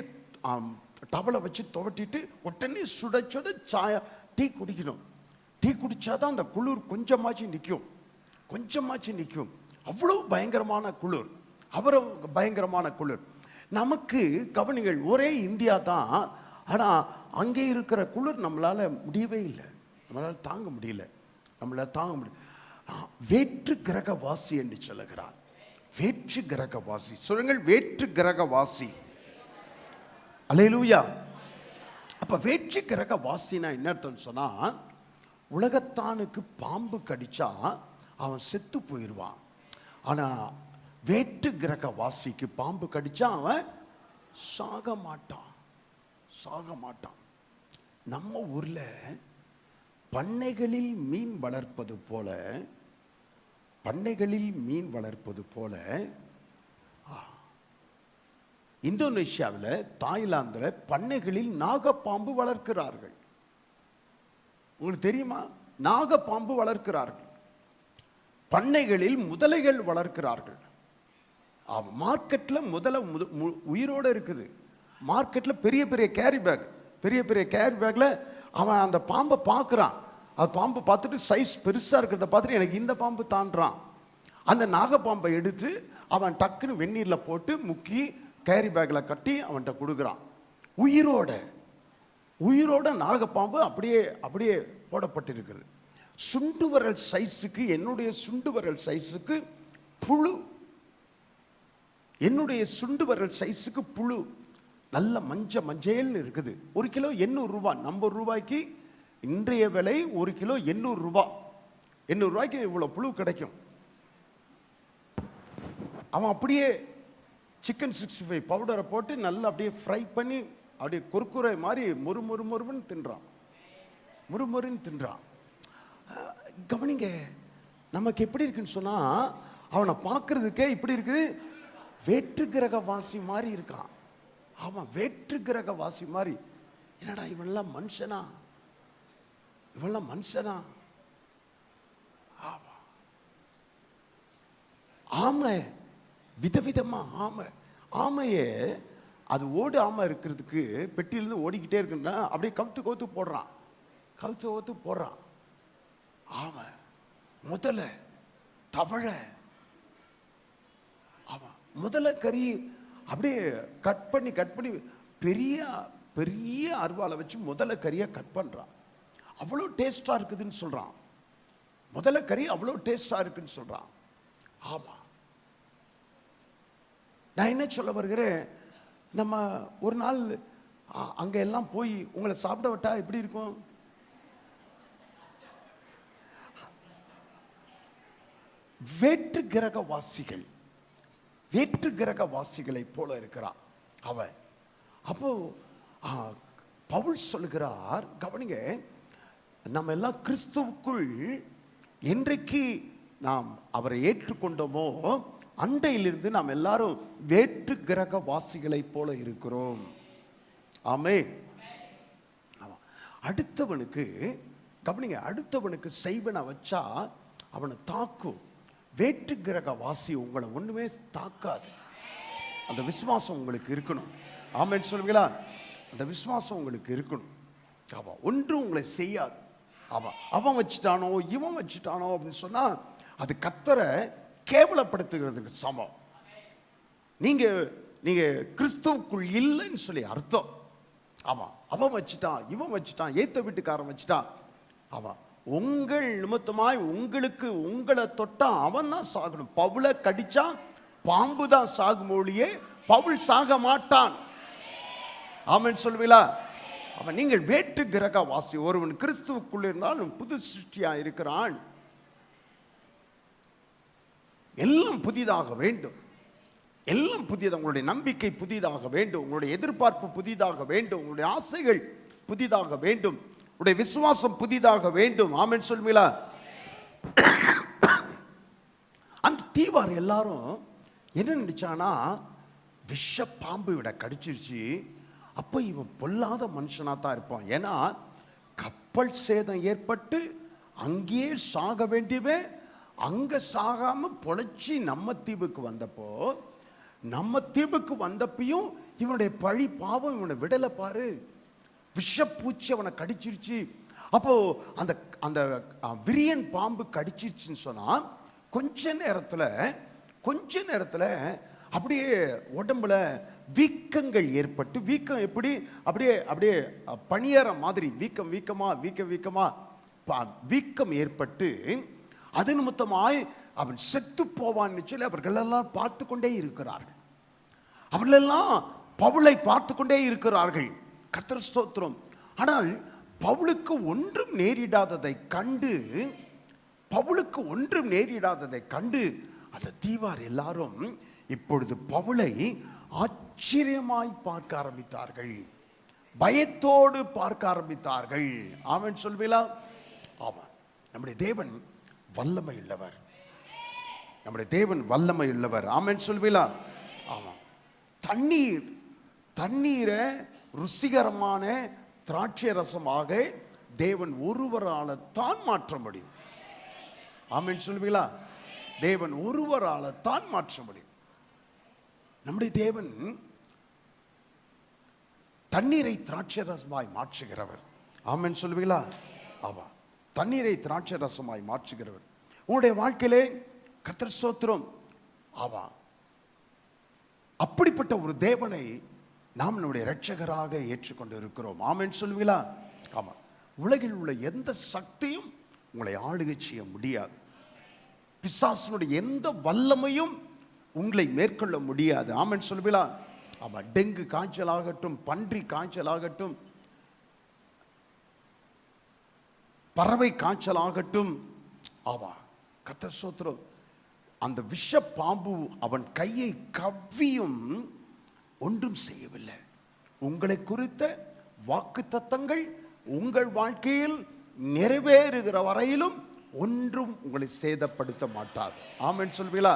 டவலை வச்சு துவட்டிட்டு உடனே சுட சுட சாயா டீ குடிக்கணும். டீ குடிச்சாதான் அந்த குளிர் கொஞ்சமாச்சு நிற்கும், கொஞ்சமாச்சு நிற்கும். அவ்வளோ பயங்கரமான குளிர், அவ்வளவு பயங்கரமான குளிர். நமக்கு கவனிகள் ஒரே இந்தியா தான், ஆனால் அங்கே இருக்கிற குளிர் நம்மளால முடியவே இல்லை, நம்மளால தாங்க முடியல, நம்மளால தாங்க முடியல. வேற்று கிரகவாசி என்று சொல்லுகிறார். வேற்று கிரகவாசி சொல்லுங்கள், வேற்று கிரகவாசி. அல்லேலூயா. அப்ப வேற்று கிரகவாசினா என்ன அர்த்தம் சொன்னா, உலகத்தானுக்கு பாம்பு கடிச்சா அவன் செத்து போயிடுவான். ஆனா வேற்று கிரகவாசிக்கு பாம்பு கடிச்சா அவன் சாக மாட்டான், சாக மாட்டான். நம்ம ஊர்ல பண்ணைகளில் மீன் வளர்ப்பது போல, பண்ணைகளில் மீன் வளர்ப்பது போல இந்தோனேஷியாவில், தாய்லாந்தில் பண்ணைகளில் நாகப்பாம்பு வளர்க்கிறார்கள். உங்களுக்கு தெரியுமா? நாகப்பாம்பு வளர்க்கிறார்கள். பண்ணைகளில் முதலைகள் வளர்க்கிறார்கள். மார்க்கெட்டில் முதல உயிரோடு இருக்குது. மார்க்கெட்டில் பெரிய பெரிய கேரி பேக், பெரிய பெரிய கேரி பேக்கில் அவன் அந்த பாம்பை பார்க்குறான். அது பாம்பை பார்த்துட்டு சைஸ் பெருசாக இருக்கிறத பார்த்துட்டு எனக்கு இந்த பாம்பு தாண்டுறான். அந்த நாகப்பாம்பை எடுத்து அவன் டக்குன்னு வெந்நீரில் போட்டு முக்கி கேரி பேக்கில் கட்டி அவன்கிட்ட கொடுக்குறான். உயிரோட உயிரோட நாகப்பாம்பு அப்படியே அப்படியே போடப்பட்டிருக்கிறது. சுண்டு வரல் சைஸுக்கு, என்னுடைய சுண்டு வரல் சைஸுக்கு புழு, என்னுடைய சுண்டு வரல் சைஸுக்கு புழு நல்ல மஞ்சள்னு இருக்குது. 1 கிலோ 800 ரூபாய். நம்ம ரூபாய்க்கு இன்றைய விலை 1 கிலோ 800 ரூபாய். 800 ரூபாய்க்கு இவ்வளோ புழு கிடைக்கும். அவன் அப்படியே சிக்கன் 65 பவுடரை போட்டு நல்லா அப்படியே ஃப்ரை பண்ணி அப்படியே குறுக்குறை மாதிரி மொறுன்னு தின்றான், மொறுன்னு தின்றான். கவனிங்க, நமக்கு எப்படி இருக்குன்னு சொன்னா, அவனை பார்க்கறதுக்கே இப்படி இருக்குது, வேற்று கிரகவாசி மாதிரி இருக்கான். ஆமா, வேற்று கிரகவாசி மாதிரி. என்னடா இவன்லாம் மனுஷனா, இவன்லாம் மனுஷனா? ஆமா, ஆமை விதவிதமா ஆமை. ஆமையே அது ஓடு ஆமை இருக்கிறதுக்கு பெட்டியிலிருந்து ஓடிக்கிட்டே இருக்குன்னா அப்படியே கவுத்து போடுறான், கவுத்து போடுறான். ஆமை, முதல்ல தவளை, ஆமா முதல்ல கறி அப்படியே கட் பண்ணி பெரிய பெரிய அருவாளை வச்சு முதல்ல கறியை கட் பண்றான். அவ்வளோ டேஸ்டா இருக்குதுன்னு சொல்றான். முதல்ல கறி அவ்வளோ டேஸ்டா இருக்குன்னு சொல்றான். ஆமா, நான் என்ன சொல்ல வருகிறேன், நம்ம ஒரு நாள் அங்க எல்லாம் போய் உங்களை சாப்பிட விட்டா எப்படி இருக்கும்? வேற்று கிரகவாசிகள், வேற்று கிரகவாசிகளை போல இருக்கிறான் அவன். அப்போ பவுல் சொல்லுகிறார், கவனிங்க, நம்ம எல்லாம் கிறிஸ்துவுக்குள் என்றைக்கு நாம் அவரை ஏற்றுக்கொண்டோமோ அண்டையிலிருந்து நாம் எல்லாரும் வேற்று கிரகவாசிகளை போல இருக்கிறோம். ஆமென். அடுத்தவனுக்கு கவனிங்க, அடுத்தவனுக்கு செய்வனை வச்சா அவனை தாக்கும். வேற்று கிரகவாசி உங்களை ஒண்ணுமே தாக்காது. அந்த விசுவாசம் உங்களுக்கு இருக்கணும். ஆமென் சொல்லுவீங்களா? அந்த விசுவாசம் உங்களுக்கு இருக்கணும். ஆமா, ஒன்றும் உங்களை செய்யாது. ஆமா, அவன் வச்சுட்டானோ இவன் வச்சுட்டானோ அப்படின்னு சொன்னா அது கர்த்தரை கேவலப்படுத்துகிறதுக்கு சமம். நீங்க நீங்க கிறிஸ்துவுக்குள் இல்லைன்னு சொல்லி அர்த்தம். ஆமா, அவன் வச்சுட்டான் இவன் வச்சுட்டான், ஏத்த வீட்டுக்காரன் வச்சுட்டான். ஆமா, உங்கள் நிமித்தமாய் உங்களுக்கு உங்களை தொட்டா அவன் தான் சாகணும். பவுலை கடிச்சா பாம்பு தான் சாகும் ஒழியே பவுல் சாக மாட்டான். ஆமென் சொல்லுவீங்களா? அவன் நீங்கள் வேற்று கிரகவாசி. ஒருவன் கிறிஸ்துவுக்குள் இருந்தால் புது சிருஷ்டியா இருக்கிறான். எல்லாம் புதிதாக வேண்டும். எல்லாம் புதியதாக, உங்களுடைய நம்பிக்கை புதிதாக வேண்டும், உங்களுடைய எதிர்பார்ப்பு புதிதாக வேண்டும், உங்களுடைய ஆசைகள் புதிதாக வேண்டும், உங்களுடைய விசுவாசம் புதிதாக வேண்டும். ஆமென் சொல்வீங்களா? அந்த தீவார் எல்லாரும் என்ன நினைச்சானா, விஷ பாம்பு விட கடிச்சிருச்சு, அப்போ இவன் பொல்லாத மனுஷனா தான் இருப்பான். ஏன்னா கப்பல் சேதம் ஏற்பட்டு அங்கேயே சாக வேண்டியவன் அங்க சாகாம பொழைச்சி நம்ம தீவுக்கு வந்தப்போ, நம்ம தீவுக்கு வந்தப்பையும் இவனுடைய பழி பாவம் இவனை விடலை பாரு. விஷப்பூச்சி அவனை கடிச்சிருச்சு. அப்போ அந்த அந்த விரியன் பாம்பு கடிச்சிருச்சுன்னு சொன்னா கொஞ்ச நேரத்தில் அப்படியே உடம்புல வீக்கங்கள் ஏற்பட்டு, வீக்கம் எப்படி அப்படியே அப்படியே பனியற மாதிரி வீக்கமா வீக்கம் ஏற்பட்டு அது நிமித்தமாய் அவன் செத்து போவான்னு சொல்லி அவர்கள் எல்லாம் பார்த்து கொண்டே இருக்கிறார்கள். அவர்களெல்லாம் பவுலை பார்த்து கொண்டே இருக்கிறார்கள். கர்த்தர் ஸ்தோத்திரம். ஆனால் பவுலுக்கு ஒன்றும் நேரிடாததை கண்டு அந்த தீவார் எல்லாரும் இப்பொழுது பவுலை ஆச்சரியமாய் பார்க்க ஆரம்பித்தார்கள், பயத்தோடு பார்க்க ஆரம்பித்தார்கள். ஆமென் சொல்வீங்களா? ஆமா. நம்முடைய தேவன் வல்லமை உள்ளவர். ஆமென் சொல்வீங்களா? ஆமா. தண்ணீரை ருசிகரமான திராட்சை ரசமாக தேவன் ஒருவரால தான் மாற்ற முடியும். ஆமென் சொல்வீங்களா? தேவன் ஒருவரால தான் மாற்ற முடியும். நம்முடைய தேவன் தண்ணீரை திராட்சை ரசமாய் மாற்றுகிறவர். ஆமென் சொல்வீங்களா? ஆமா. தண்ணீரை திராட்சை ரசமாய் மாற்றுகிறவர். உங்களுடைய வாழ்க்கையிலே கர்த்தர் ஸ்தோத்திரம். ஆமா. அப்படிப்பட்ட ஒரு தேவனை நாம் நம்முடைய இரட்சகராக ஏற்றுக்கொண்டு இருக்கிறோம். ஆமென் சொல்வீங்களா? ஆமா. உலகில் உள்ள எந்த சக்தியும் உங்களை ஆளுகை செய்ய முடியாது. பிசாசனுடைய எந்த வல்லமையும் உங்களை மேற்கொள்ள முடியாது. ஆமென் சொல்வீங்களா? ஆமா. டெங்கு காய்ச்சல் ஆகட்டும், பன்றி காய்ச்சல் ஆகட்டும், பறவை காய்ச்சல் ஆகட்டும், ஆமா, கர்த்தர் ஸ்தோத்திரம், அந்த விஷ பாம்பு அவன் கையை கவ்வியும் ஒன்றும் செய்யவில்லை. உங்களை குறித்த வாக்குத்தத்தங்கள் உங்கள் வாழ்க்கையில் நிறைவேறுகிற வரையிலும் ஒன்றும் உங்களை சேதப்படுத்த மாட்டாது. ஆமென் சொல்வீங்களா?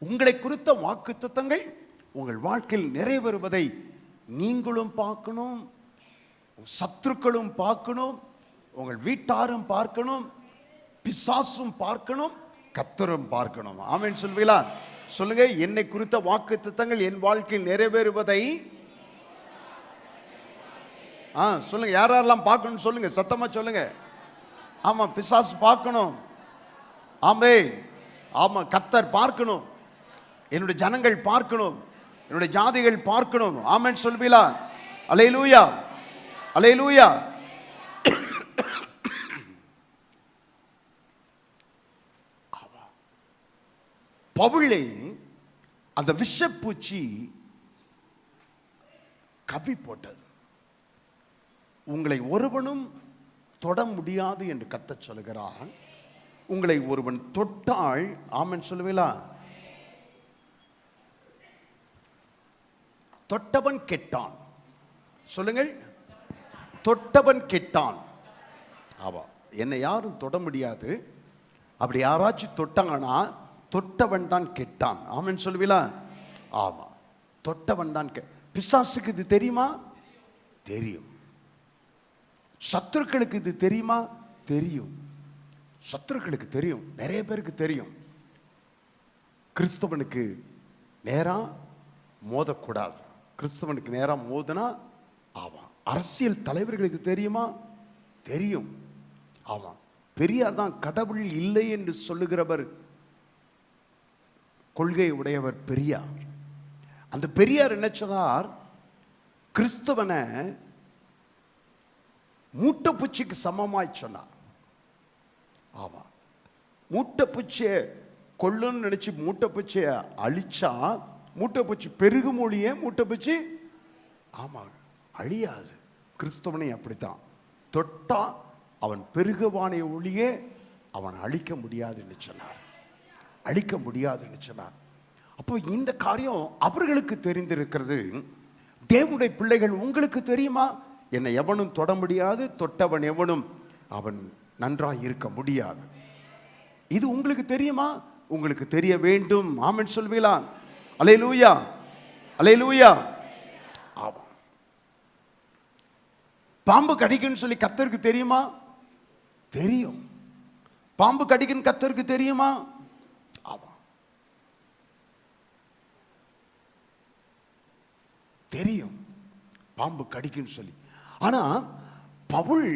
உங்களை குறித்த வாக்குத்தத்தங்கள் உங்கள் வாழ்க்கையில் நிறைவேறுவதை நீங்களும் பார்க்கணும், சத்துருக்களும் பார்க்கணும், உங்கள் வீட்டாரும் பார்க்கணும், பிசாசும் பார்க்கணும், கர்த்தரும் பார்க்கணும். ஆமென் சொல்வீங்களா? சொல்லுங்க. என்னை குறித்த வாக்குத்தத்தங்கள் என் வாழ்க்கையில் நிறைவேறுவதை சொல்லுங்க. யாரெல்லாம் பார்க்கணும் சொல்லுங்க, சத்தமா சொல்லுங்க. ஆமா, பிசாசு பார்க்கணும். ஆமே, ஆமா, கர்த்தர் பார்க்கணும், என்னுடைய ஜனங்கள் பார்க்கணும், என்னுடைய ஜாதிகள் பார்க்கணும். ஆமென் சொல்வீங்களா? அல்லேலூயா, அல்லேலூயா. பவுலை அந்த விஷப்பூச்சி கவ்வி போட்டது. உங்களை ஒருவனும் தொட முடியாது என்று கர்த்தர் சொல்கிறார். உங்களை ஒருவன் தொட்டால், ஆமென் சொல்லுவீங்களா, தொட்டவன் கெட்டான். சொல்லுங்கள், தொட்டவன் கெட்டான். ஆமா, என்னை யாரும் தொட முடியாது. அப்படி யாராச்சும் தொட்டாங்கன்னா தொட்டவன் தான் கெட்டான். ஆமென் சொல்லுவீங்களா? ஆமா, தொட்டவன் தான் பிசாசுக்கு இது தெரியுமா? தெரியும். சத்துருக்களுக்கு இது தெரியுமா? தெரியும். சத்துருக்களுக்கு தெரியும், நிறைய பேருக்கு தெரியும். கிறிஸ்தவனுக்கு நேரா மோதக்கூடாது. கிறிஸ்தவனுக்கு நேரா மோதினா, ஆமா, அரசியல் தலைவர்களுக்கு தெரியுமா? தெரியும். ஆமா, பெரியார் தான் கடவுள் இல்லை என்று சொல்லுகிறவர், கொள்கை உடையவர் பெரியார். அந்த பெரியார் என்ன சொன்னார்? கிறிஸ்தவனை மூட்டைப்பூச்சிக்கு சமமாய் சொன்னார். ஆமா, மூட்டைப்பூச்சியை கொல்லுன்னு நினைச்சு மூட்டைப்பூச்சியை அழிச்சா மூட்டைப்பூச்சி பெருகும் ஒழிய மூட்டைப்பூச்சி ஆமா அழியாது. கிறிஸ்தவனை அப்படித்தான், தொட்டா அவன் பெருகுவானை ஒழிய அவன் அழிக்க முடியாதுன்னு சொன்னார். அழிக்க முடியாதுன்னு சொன்னார். அப்போ இந்த காரியம் அவர்களுக்கு தெரிந்திருக்கிறது. தேவனுடைய பிள்ளைகள், உங்களுக்கு தெரியுமா? என்னை எவனும் தொட முடியாது, தொட்டவன் எவனும் அவன் நன்றாய் இருக்க முடியாது. இது உங்களுக்கு தெரியுமா? உங்களுக்கு தெரிய வேண்டும். ஆமென் சொல்வீங்களா? அல்லேலூயா, அல்லேலூயா. ஆமாம். பாம்பு கடிக்குன்னு சொல்லி கர்த்தருக்கு தெரியுமா? தெரியும். பாம்பு கடிக்குன்னு கர்த்தருக்கு தெரியுமா? ஆமாம், தெரியும் பாம்பு கடிக்குன்னு சொல்லி. ஆனா பவுல்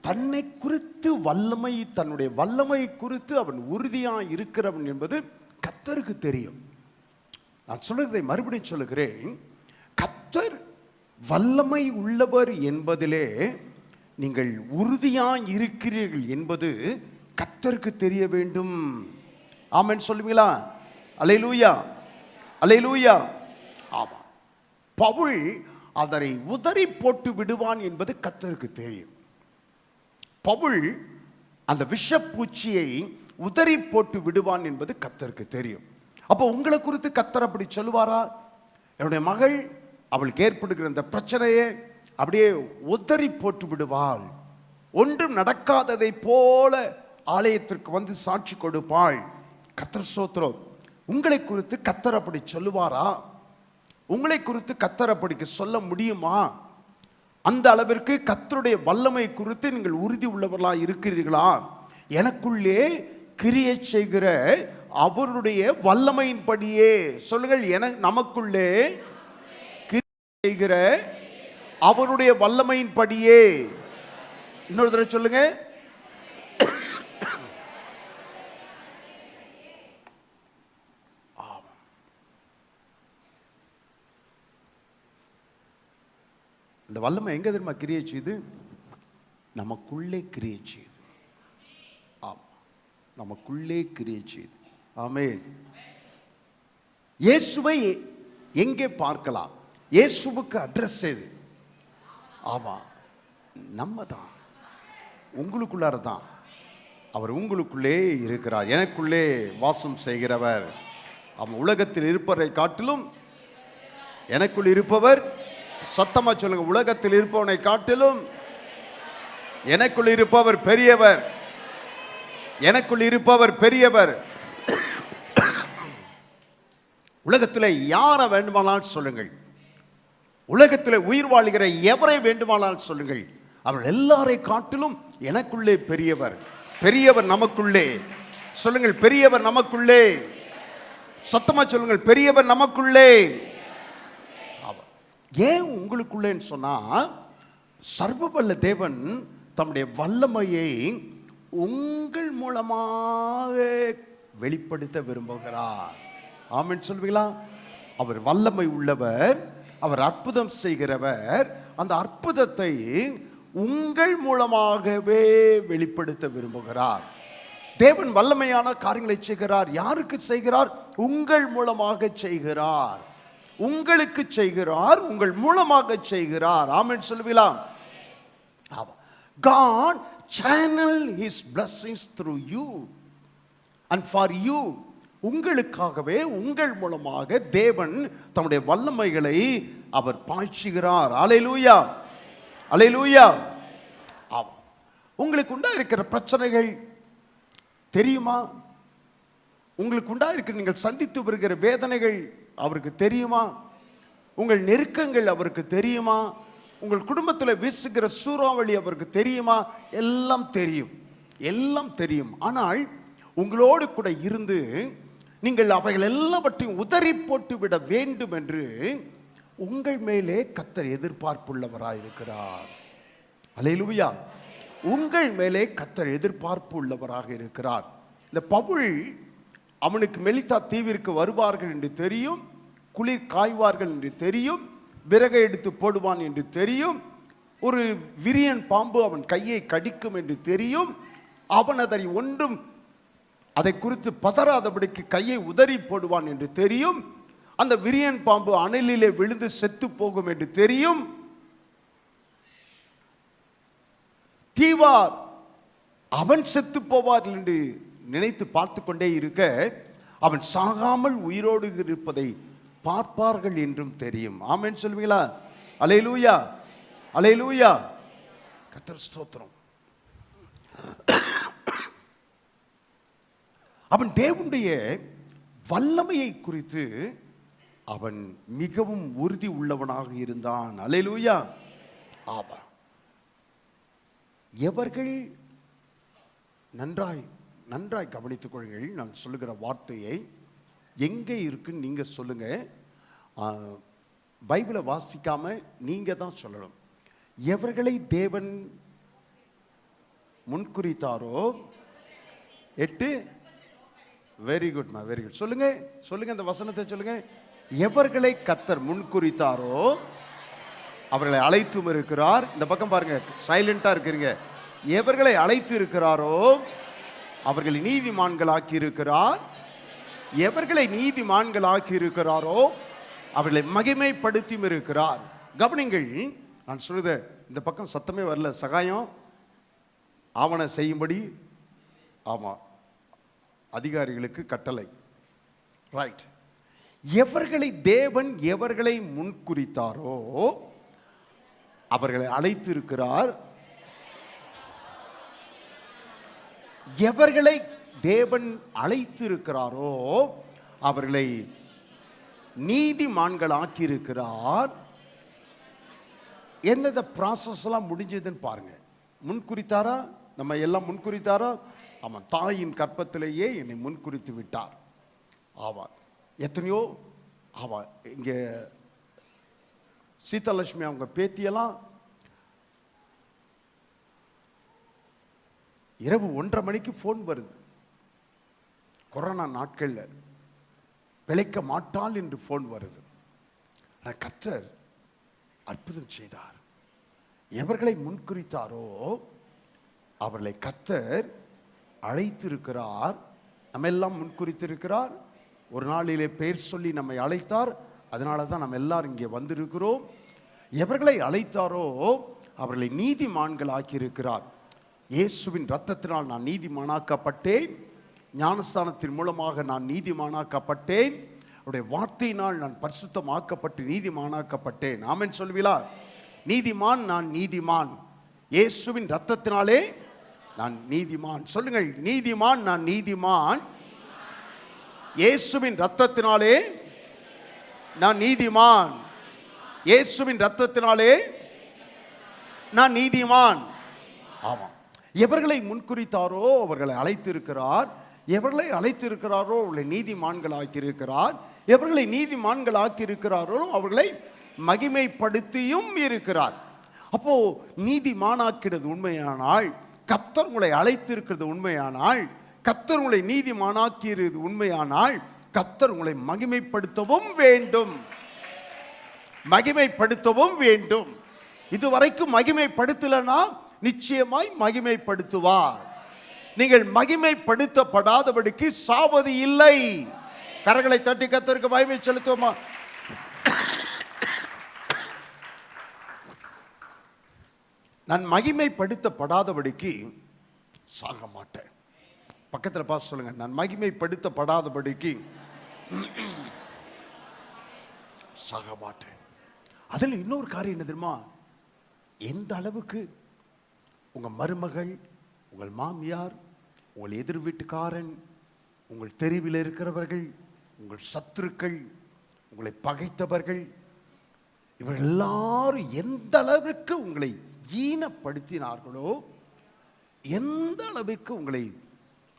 தன்னை குறித்து வல்லமை, தன்னுடைய வல்லமை குறித்து அவன் உறுதியாக இருக்கிறவன் என்பது கர்த்தருக்கு தெரியும். நான் சொல்லுறதை மறுபடியும் சொல்லுகிறேன். கர்த்தர் வல்லமை உள்ளவர் என்பதிலே நீங்கள் உறுதியாக இருக்கிறீர்கள் என்பது கர்த்தருக்கு தெரிய வேண்டும். ஆமென் சொல்லுவீங்களா? அல்லேலூயா, அல்லேலூயா. ஆமா, பவுல் அதனை உதறி போட்டு விடுவான் என்பது கர்த்தருக்கு தெரியும். பவுல் அந்த விஷப்பூச்சியை உதறி போட்டு விடுவான் என்பது கர்த்தருக்கு தெரியும். அப்போ உங்களை குறித்து கர்த்தர் அப்படி சொல்லுவாரா? என்னுடைய மகள், அவளுக்கு ஏற்படுகிற இந்த பிரச்சனையை அப்படியே உதறி போட்டு விடுவாள், ஒன்றும் நடக்காததை போல ஆலயத்திற்கு வந்து சாட்சி கொடுப்பாள். கர்த்தர் ஸ்தோத்திரம். உங்களை குறித்து கர்த்தர் அப்படி சொல்லுவாரா? உங்களை குறித்து கர்த்தர் அப்படி சொல்ல முடியுமா? அந்த அளவிற்கு கர்த்தருடைய வல்லமை குறித்து நீங்கள் உறுதி உள்ளவர்களாக இருக்கிறீர்களா? எனக்குள்ளே கிரியை செய்கிற அவருடைய வல்லமையின்படியே சொல்லுங்கள். நமக்குள்ளே கிரியை செய்கிற அவருடைய வல்லமையின்படியே. இன்னொரு தடவை சொல்லுங்க. இந்த வல்லமை எங்க தெரியுமா கிரியை செய்து? நமக்குள்ளே கிரியை செய்து. ஆமா, நமக்குள்ளே கிரியை செய்து. ஆமென். இயேசுவை எங்கே பார்க்கலாம்? இயேசுவுக்கு அட்ரஸ் எது? ஆமா, நம்ம தான், உங்களுக்குள்ளார தான். அவர் உங்களுக்குள்ளே இருக்கிறார், எனக்குள்ளே வாசம் செய்கிறவர். அவன் உலகத்தில் இருப்பவரை காட்டிலும் எனக்குள் இருப்பவர், சத்தமா சொல்லுங்க, உலகத்தில் இருப்பவனை காட்டிலும் எனக்குள் இருப்பவர் பெரியவர். எனக்குள் இருப்பவர் பெரியவர். உலகத்தில் யாரை வேண்டுமானால் சொல்லுங்கள், உலகத்தில் உயிர் வாழ்கிற எவரை வேண்டுமானால் சொல்லுங்கள், அவர்கள் எல்லாரை காட்டிலும் எனக்குள்ளே பெரியவர். பெரியவர் நமக்குள்ளே. சொல்லுங்கள், பெரியவர் நமக்குள்ளே. சத்தமா சொல்லுங்கள், பெரியவர் நமக்குள்ளே. ஏன் உங்களுக்குள்ளேன்னு சொன்னா, சர்வவல்ல தேவன் தம்முடைய வல்லமையை உங்கள் மூலமாக வெளிப்படுத்த விரும்புகிறார். ஆமென் சொல்வீங்களா? அவர் வல்லமை உள்ளவர், அவர் அற்புதம் செய்கிறவர். அந்த அற்புதத்தை உங்கள் மூலமாகவே வெளிப்படுத்த விரும்புகிறார். தேவன் வல்லமையான காரியங்களை செய்கிறார். யாருக்கு செய்கிறார்? உங்கள் மூலமாக செய்கிறார். உங்களுக்கு செய்கிறார், உங்கள் மூலமாக செய்கிறார். ஆமென் சொல்வீங்களா? God channel his blessings through you and for you. உங்களுக்காகவே, உங்கள் மூலமாக தேவன் தம்முடைய வல்லமைகளை அவர் பாய்ச்சுகிறார். அல்லேலூயா, அல்லேலூயா. ஆமாம். உங்களுக்கு உண்டா இருக்கிற பிரச்சனைகள் தெரியுமா? உங்களுக்கு உண்டா இருக்கிற நீங்கள் சந்தித்து வருகிற வேதனைகள் அவருக்கு தெரியுமா? உங்கள் நெருக்கங்கள் அவருக்கு தெரியுமா? உங்கள் குடும்பத்தில் வீசுகிற சூறாவளி அவருக்கு தெரியுமா? எல்லாம் தெரியும், எல்லாம் தெரியும். ஆனால் உங்களோடு கூட இருந்து நீங்கள் அவைகள் எல்லாவற்றையும் உதறி போட்டு விட வேண்டும் என்று உங்கள் மேலே கர்த்தர் எதிர்பார்ப்புள்ளவராக இருக்கிறார். அல்லேலூயா. உங்கள் மேலே கர்த்தர் எதிர்பார்ப்பு உள்ளவராக இருக்கிறார். இந்த பவுல், அவனுக்கு மெலித்தா தீவிற்கு வருவார்கள் என்று தெரியும், குளிர் காய்வார்கள் என்று தெரியும், விறகை எடுத்து போடுவான் என்று தெரியும், ஒரு விரியன் பாம்பு அவன் கையை கடிக்கும் என்று தெரியும். அவன் அதை ஒன்றும் அதை குறித்து பதறாதபடிக்கு கையை உதறி போடுவான் என்று தெரியும். அந்த விரியன் பாம்பு அனலிலே விழுந்து செத்து போகும் என்று தெரியும். தீவார் அவன் செத்து போவார் என்று நினைத்து பார்த்து கொண்டே இருக்க, அவன் சாகாமல் உயிரோடு இருப்பதை பார்ப்பார்கள் என்றும் தெரியும். ஆமென் சொல்வீங்களா? அல்லேலூயா, அல்லேலூயா. கர்த்தர் ஸ்தோத்திரம். அவன் தேவனுடைய வல்லமையை குறித்து அவன் மிகவும் உறுதி உள்ளவனாக இருந்தான். அல்லேலூயா. ஆமா. எவர்கள் நன்றாய் நன்றாய் கவனித்துக் கொள்ளுங்கள். நான் சொல்லுகிற வார்த்தையை எங்கே இருக்குன்னு நீங்க சொல்லுங்க. பைபிளை வாசிக்காம நீங்க தான் சொல்லணும். எவர்களை தேவன் முன்குறித்தாரோ 8. வெரி குட்மா, வெரி குட். சொல்லுங்க சொல்லுங்க, அந்த வசனத்தை சொல்லுங்க. எவர்களை கர்த்தர் முன்குறித்தாரோ அவர்களை அழைத்தும் இருக்கிறார். இந்த பக்கம் பாருங்க, சைலண்டா இருக்கிறீங்க. எவர்களை அழைத்து இருக்கிறாரோ அவர்களை நீதிமான்களாக்கி இருக்கிறார். எவர்களை நீதிமான்களாக்கி இருக்கிறாரோ அவர்களை மகிமைப்படுத்தியும் இருக்கிறார். கவனிங்கள், நான் சொல்லுத இந்த பக்கம் சத்தமே வரல. சகாயம் ஆவண செய்யும்படி ஆமா அதிகாரிகளுக்கு கட்டளை. ரைட். எவர்களை தேவன் எவர்களை முன்குறித்தாரோ அவர்களை அழைத்து இருக்கிறார். எவர்களை தேவன் அழைத்து இருக்கிறாரோ அவர்களை நீதிமான்களாக்கி இருக்கிறார். எந்தெந்த ப்ராசஸ் எல்லாம் முடிஞ்சதுன்னு பாருங்க. முன்குறித்தாரா? நம்ம எல்லாம் முன்குறித்தாரா? ஆமா, தாயின் கற்பத்திலேயே என்னை முன்குறித்து விட்டார். ஆமா, எத்தனையோ. ஆமா, இங்க சீதாலட்சுமி அவங்க பேத்தியெல்லாம் இரவு 1:30 மணிக்கு போன் வருது. கொரோனா நாட்கள்ல பிழைக்க மாட்டாள் என்று போன் வருது. கர்த்தர் அற்புதம் செய்தார். எவர்களை முன்குறித்தாரோ அவர்களை கர்த்தர் அழைத்திருக்கிறார். நம்ம எல்லாம் முன்குறித்திருக்கிறார். ஒரு நாளிலே பெயர் சொல்லி நம்மை அழைத்தார். அதனால தான் நம்ம எல்லாரும் இங்கே வந்திருக்கிறோம். எவர்களை அழைத்தாரோ அவர்களை நீதிமான்கள் ஆக்கியிருக்கிறார். இயேசுவின் இரத்தத்தினால் நான் நீதிமானாக்கப்பட்டேன். ஞானஸ்தானத்தின் மூலமாக நான் நீதிமானாக்கப்பட்டேன். அவருடைய வார்த்தையினால் நான் பரிசுத்தமாக்கப்பட்டு நீதிமானாக்கப்பட்டேன். ஆமென் சொல்வீங்களா? நீதிமான், நான் நீதிமான். இயேசுவின் இரத்தத்தினாலே நான் நீதிமான். சொல்லுங்கள், நீதிமான், நான் நீதிமான். இயேசுவின் இரத்தத்தினாலே நான் நீதிமான். இயேசுவின் இரத்தத்தினாலே நான் நீதிமான். ஆமாம். எவர்களை முன்குறித்தாரோ அவர்களை அழைத்திருக்கிறார். எவர்களை அழைத்திருக்கிறாரோ அவர்களை நீதிமான்கள் ஆக்கியிருக்கிறார். எவர்களை நீதிமான்கள் ஆக்கியிருக்கிறாரோ அவர்களை மகிமைப்படுத்தியும் இருக்கிறார். அப்போ நீதிமானாக்கிறது உண்மையானால், கர்த்தர் உங்களை அழைத்திருக்கிறது உண்மையானால், கர்த்தர் உங்களை நீதிமானாக்கிறது உண்மையானால், கர்த்தர் உங்களை மகிமைப்படுத்தவும் வேண்டும். மகிமைப்படுத்தவும் வேண்டும். இதுவரைக்கும் மகிமைப்படுத்தலனா நிச்சயமாய் மகிமைப்படுத்துவார். நீங்கள் மகிமைப்படுத்தப்படாதபடிக்கு சாவது இல்லை. கரங்களை தட்டி கர்த்தருக்கு மகிமை செலுத்துவோமா? நான் மகிமைப்படுத்தப்படாதபடிக்கு சாக மாட்டேன். பக்கத்தில் பார்த்து சொல்லுங்க, நான் மகிமைப்படுத்தப்படாதபடிக்கு சாக மாட்டேன். அதில் இன்னொரு காரியம் என்ன தெரியுமா? எந்த அளவுக்கு உங்க மருமகள், உங்கள் மாமியார், உங்கள் எதிர் வீட்டுக்காரன், உங்கள் தெருவில் இருக்கிறவர்கள், உங்கள் சத்துருக்கள், உங்களை பகைத்தவர்கள், இவர்கள் எல்லாரும் எந்த அளவுக்கு உங்களை ஈனப்படுத்தினார்களோ, எந்த அளவுக்கு உங்களை